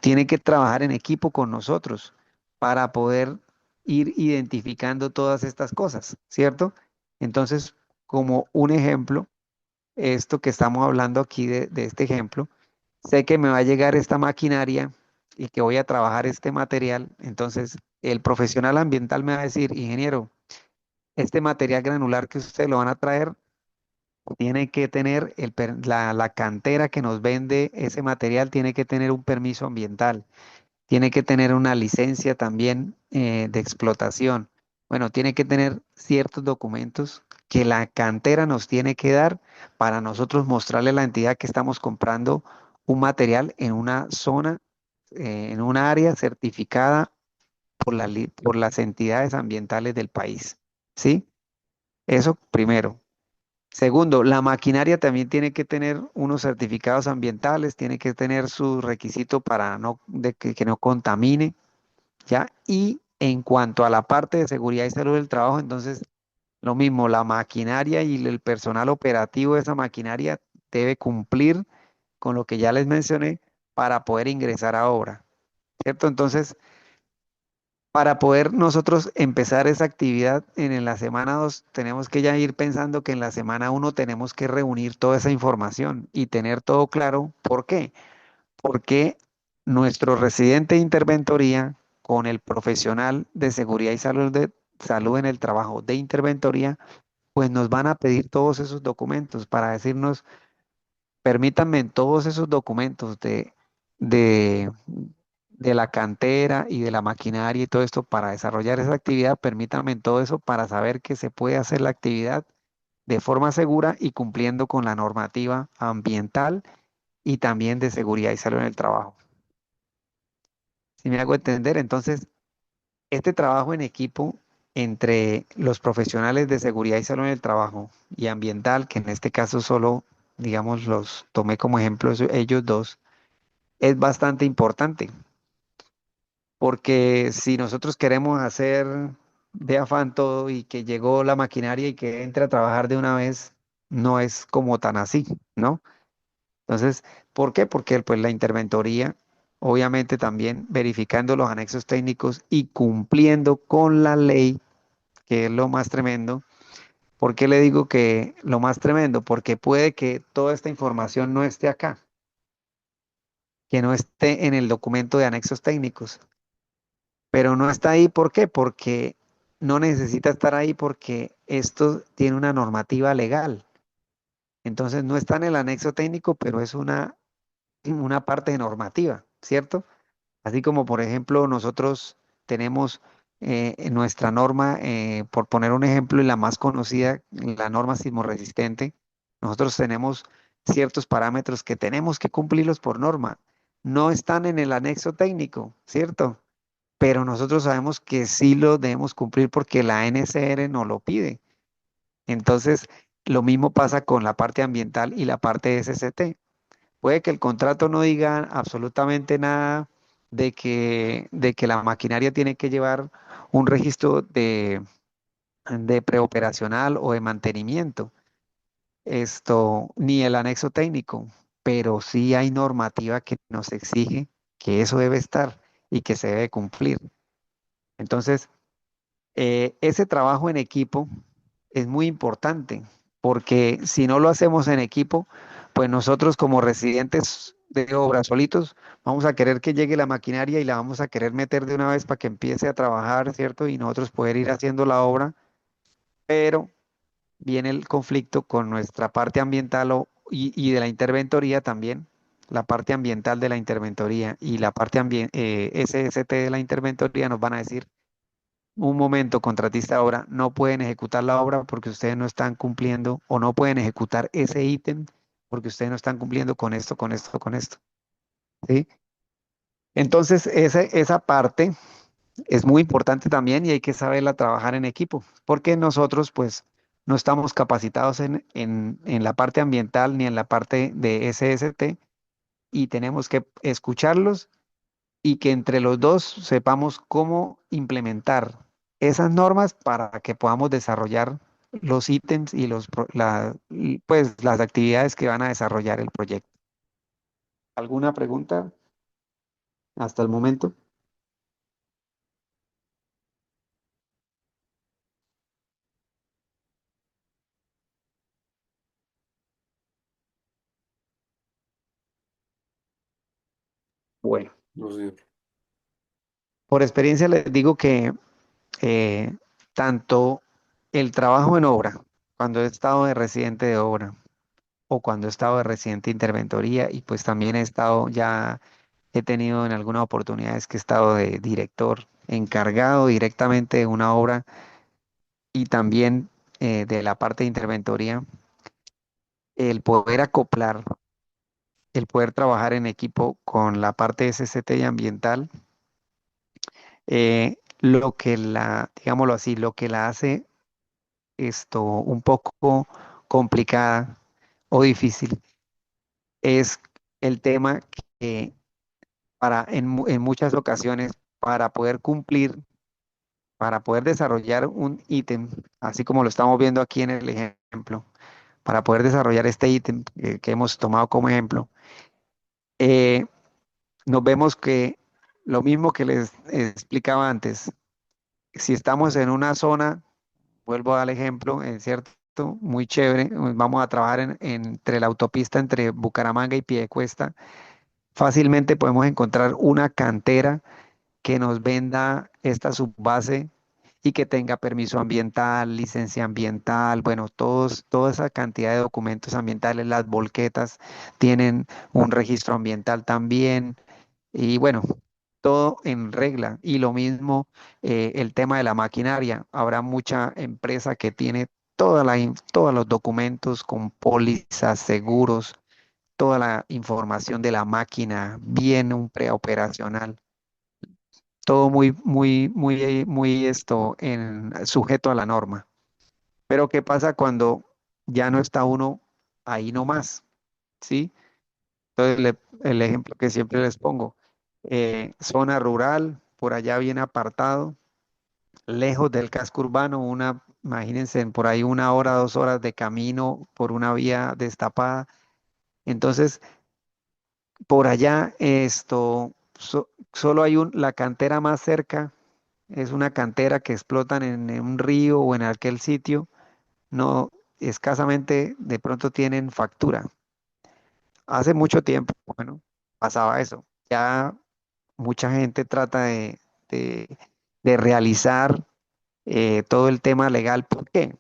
tiene que trabajar en equipo con nosotros para poder ir identificando todas estas cosas, ¿cierto? Entonces, como un ejemplo, esto que estamos hablando aquí de este ejemplo, sé que me va a llegar esta maquinaria y que voy a trabajar este material, entonces el profesional ambiental me va a decir, ingeniero, este material granular que ustedes lo van a traer tiene que tener la cantera que nos vende ese material, tiene que tener un permiso ambiental, tiene que tener una licencia también de explotación. Bueno, tiene que tener ciertos documentos que la cantera nos tiene que dar para nosotros mostrarle a la entidad que estamos comprando un material en una zona, en un área certificada por las entidades ambientales del país. ¿Sí? Eso primero. Segundo, la maquinaria también tiene que tener unos certificados ambientales, tiene que tener su requisito para que no contamine, ¿ya? Y en cuanto a la parte de seguridad y salud del trabajo, entonces lo mismo, la maquinaria y el personal operativo de esa maquinaria debe cumplir con lo que ya les mencioné para poder ingresar a obra, ¿cierto? Entonces, para poder nosotros empezar esa actividad en la semana 2 tenemos que ya ir pensando que en la semana 1 tenemos que reunir toda esa información y tener todo claro. ¿Por qué? Porque nuestro residente de interventoría con el profesional de seguridad y salud en el trabajo de interventoría, pues nos van a pedir todos esos documentos para decirnos, permítanme todos esos documentos de, de la cantera y de la maquinaria y todo esto para desarrollar esa actividad, permítanme todo eso para saber que se puede hacer la actividad de forma segura y cumpliendo con la normativa ambiental y también de seguridad y salud en el trabajo. Si me hago entender, entonces, este trabajo en equipo entre los profesionales de seguridad y salud en el trabajo y ambiental, que en este caso solo, digamos, los tomé como ejemplos ellos dos, es bastante importante, porque si nosotros queremos hacer de afán todo y que llegó la maquinaria y que entre a trabajar de una vez, no es como tan así, ¿no? Entonces, ¿por qué? Porque pues la interventoría, obviamente también verificando los anexos técnicos y cumpliendo con la ley, que es lo más tremendo. ¿Por qué le digo que lo más tremendo? Porque puede que toda esta información no esté acá, que no esté en el documento de anexos técnicos, pero no está ahí, ¿por qué? Porque no necesita estar ahí porque esto tiene una normativa legal. Entonces no está en el anexo técnico, pero es una parte de normativa, ¿cierto? Así como, por ejemplo, nosotros tenemos en nuestra norma, por poner un ejemplo, y la más conocida, la norma sismorresistente, nosotros tenemos ciertos parámetros que tenemos que cumplirlos por norma. No están en el anexo técnico, ¿cierto? Pero nosotros sabemos que sí lo debemos cumplir porque la NCR nos lo pide. Entonces, lo mismo pasa con la parte ambiental y la parte SCT. Puede que el contrato no diga absolutamente nada de que la maquinaria tiene que llevar un registro de preoperacional o de mantenimiento, ni el anexo técnico, pero sí hay normativa que nos exige que eso debe estar y que se debe cumplir. Entonces, ese trabajo en equipo es muy importante, porque si no lo hacemos en equipo, pues nosotros como residentes de obra solitos, vamos a querer que llegue la maquinaria y la vamos a querer meter de una vez para que empiece a trabajar, ¿cierto? Y nosotros poder ir haciendo la obra, pero viene el conflicto con nuestra parte ambiental y de la interventoría también. La parte ambiental de la interventoría y la parte SST de la interventoría nos van a decir: un momento, contratista de obra, no pueden ejecutar la obra porque ustedes no están cumpliendo, o no pueden ejecutar ese ítem porque ustedes no están cumpliendo con esto, con esto, con esto, ¿sí? Entonces, esa parte es muy importante también y hay que saberla trabajar en equipo, porque nosotros, pues, no estamos capacitados en la parte ambiental ni en la parte de SST, y tenemos que escucharlos y que entre los dos sepamos cómo implementar esas normas para que podamos desarrollar los ítems y pues, las actividades que van a desarrollar el proyecto. ¿Alguna pregunta hasta el momento? Bueno, No sé. por experiencia les digo que eh, tanto el trabajo en obra, cuando he estado de residente de obra o cuando he estado de residente de interventoría, y pues también he estado ya, he tenido en algunas oportunidades que he estado de director encargado directamente de una obra y también de la parte de interventoría, el poder acoplar, el poder trabajar en equipo con la parte SCT y ambiental, digámoslo así, lo que la hace un poco complicada o difícil es el tema que en muchas ocasiones, para poder cumplir, para poder desarrollar un ítem, así como lo estamos viendo aquí en el ejemplo, para poder desarrollar este ítem que hemos tomado como ejemplo, eh, nos vemos que lo mismo que les explicaba antes, si estamos en una zona, vuelvo al ejemplo, ¿cierto? Muy chévere, vamos a trabajar entre la autopista entre Bucaramanga y Piedecuesta, fácilmente podemos encontrar una cantera que nos venda esta subbase y que tenga permiso ambiental, licencia ambiental, bueno, toda esa cantidad de documentos ambientales, las volquetas tienen un registro ambiental también, y bueno, todo en regla. Y lo mismo, el tema de la maquinaria. Habrá mucha empresa que tiene todos los documentos con pólizas, seguros, toda la información de la máquina, bien un preoperacional, todo muy, muy, muy, muy sujeto a la norma. Pero ¿qué pasa cuando ya no está uno ahí nomás? ¿Sí? Entonces, el ejemplo que siempre les pongo, zona rural, por allá bien apartado, lejos del casco urbano, imagínense, por ahí 1 hora, 2 horas de camino por una vía destapada. Entonces, por allá solo hay la cantera más cerca, es una cantera que explotan en un río o en aquel sitio, no, escasamente de pronto tienen factura. Hace mucho tiempo, bueno, pasaba eso. Ya mucha gente trata de- de realizar todo el tema legal. ¿Por qué?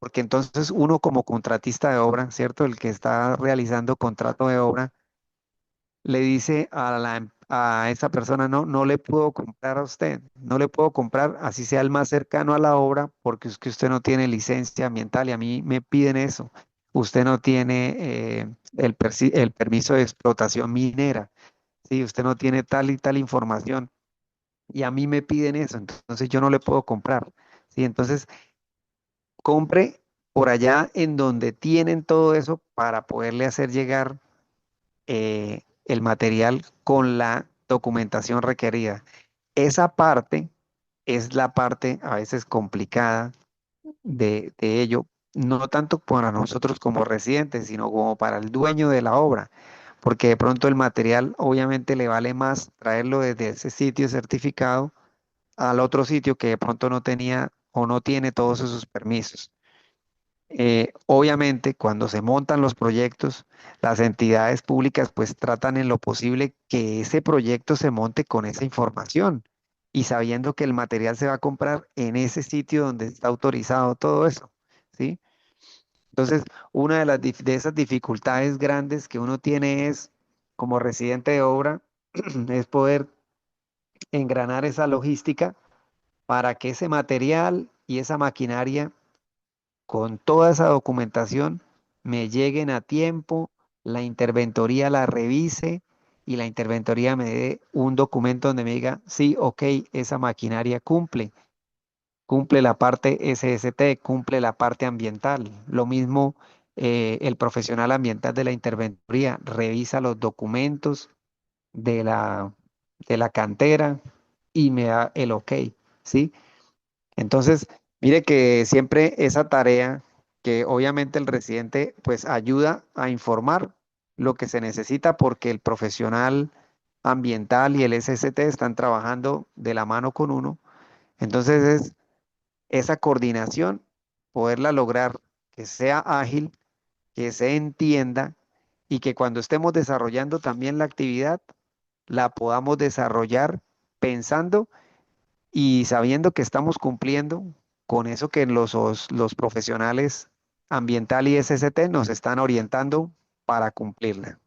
Porque entonces uno como contratista de obra, ¿cierto? El que está realizando contrato de obra, le dice a esa persona: no, no le puedo comprar a usted, no le puedo comprar así sea el más cercano a la obra porque es que usted no tiene licencia ambiental y a mí me piden eso. usted no tiene el permiso de explotación minera, ¿sí? Usted no tiene tal y tal información y a mí me piden eso, entonces yo no le puedo comprar, ¿sí? Entonces, compre por allá en donde tienen todo eso para poderle hacer llegar el material con la documentación requerida. Esa parte es la parte a veces complicada de ello, no tanto para nosotros como residentes, sino como para el dueño de la obra, porque de pronto el material obviamente le vale más traerlo desde ese sitio certificado al otro sitio que de pronto no tenía o no tiene todos esos permisos. Obviamente, cuando se montan los proyectos, las entidades públicas pues tratan en lo posible que ese proyecto se monte con esa información y sabiendo que el material se va a comprar en ese sitio donde está autorizado todo eso, ¿sí? Entonces, una de de esas dificultades grandes que uno tiene es, como residente de obra, es poder engranar esa logística para que ese material y esa maquinaria con toda esa documentación me lleguen a tiempo, la interventoría la revise y la interventoría me dé un documento donde me diga, sí, ok, esa maquinaria cumple la parte SST, cumple la parte ambiental. Lo mismo el profesional ambiental de la interventoría revisa los documentos de de la cantera y me da el ok, ¿sí? Entonces, mire que siempre esa tarea que obviamente el residente pues ayuda a informar lo que se necesita porque el profesional ambiental y el SST están trabajando de la mano con uno. Entonces es esa coordinación, poderla lograr que sea ágil, que se entienda y que cuando estemos desarrollando también la actividad, la podamos desarrollar pensando y sabiendo que estamos cumpliendo con eso que los profesionales ambiental y SST nos están orientando para cumplirla,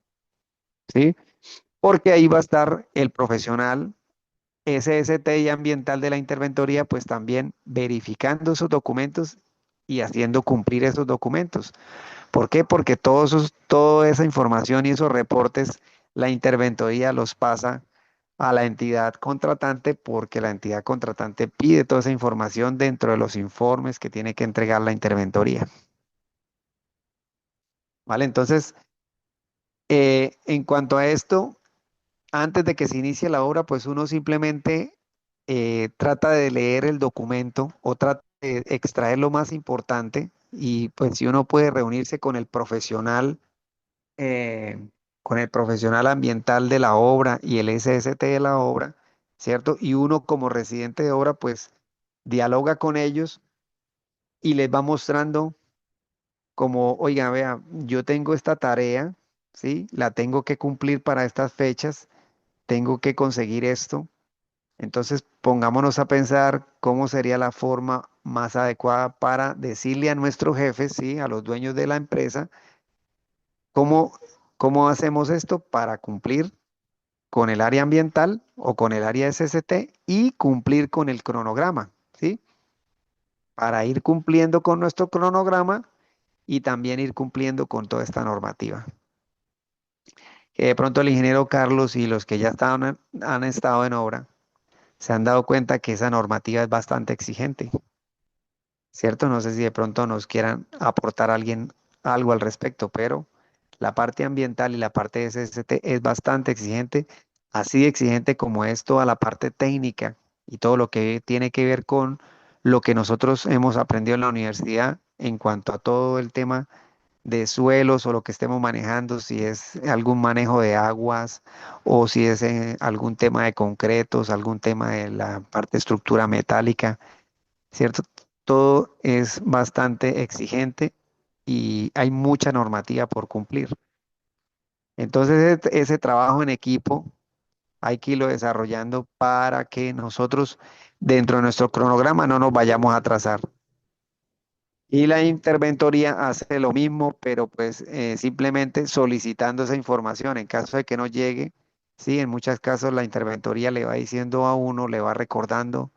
¿sí? Porque ahí va a estar el profesional SST y ambiental de la interventoría, pues también verificando esos documentos y haciendo cumplir esos documentos. ¿Por qué? Porque toda esa información y esos reportes, la interventoría los pasa a la entidad contratante porque la entidad contratante pide toda esa información dentro de los informes que tiene que entregar la interventoría. ¿Vale? Entonces, en cuanto a esto, antes de que se inicie la obra, pues uno simplemente trata de leer el documento o trata de extraer lo más importante y pues si uno puede reunirse con el profesional ambiental de la obra y el SST de la obra, ¿cierto? Y uno como residente de obra, pues dialoga con ellos y les va mostrando como, oiga, vea, yo tengo esta tarea, ¿sí? La tengo que cumplir para estas fechas, tengo que conseguir esto. Entonces, pongámonos a pensar cómo sería la forma más adecuada para decirle a nuestros jefes, ¿sí? A los dueños de la empresa, cómo, cómo hacemos esto para cumplir con el área ambiental o con el área SST y cumplir con el cronograma, ¿sí? Para ir cumpliendo con nuestro cronograma y también ir cumpliendo con toda esta normativa. Que de pronto el ingeniero Carlos y los que ya han estado en obra se han dado cuenta que esa normativa es bastante exigente, ¿cierto? No sé si de pronto nos quieran aportar alguien algo al respecto, pero la parte ambiental y la parte de SST es bastante exigente, así de exigente como es toda la parte técnica y todo lo que tiene que ver con lo que nosotros hemos aprendido en la universidad en cuanto a todo el tema de suelos o lo que estemos manejando, si es algún manejo de aguas o si es algún tema de concretos, algún tema de la parte estructura metálica, ¿cierto? Todo es bastante exigente y hay mucha normativa por cumplir. Entonces, ese trabajo en equipo hay que irlo desarrollando para que nosotros, dentro de nuestro cronograma, no nos vayamos a atrasar. Y la interventoría hace lo mismo, pero pues simplemente solicitando esa información. En caso de que no llegue, sí, en muchos casos la interventoría le va diciendo a uno, le va recordando,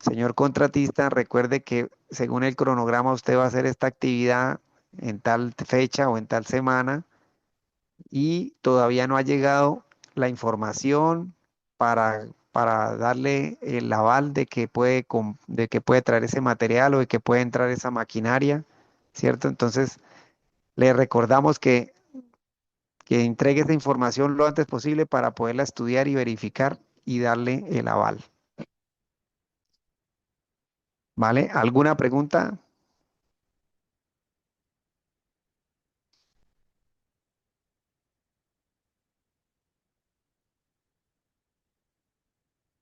señor contratista, recuerde que según el cronograma usted va a hacer esta actividad en tal fecha o en tal semana y todavía no ha llegado la información para darle el aval de que de que puede traer ese material o de que puede entrar esa maquinaria, ¿cierto? Entonces, le recordamos que entregue esa información lo antes posible para poderla estudiar y verificar y darle el aval. ¿Vale? ¿Alguna pregunta?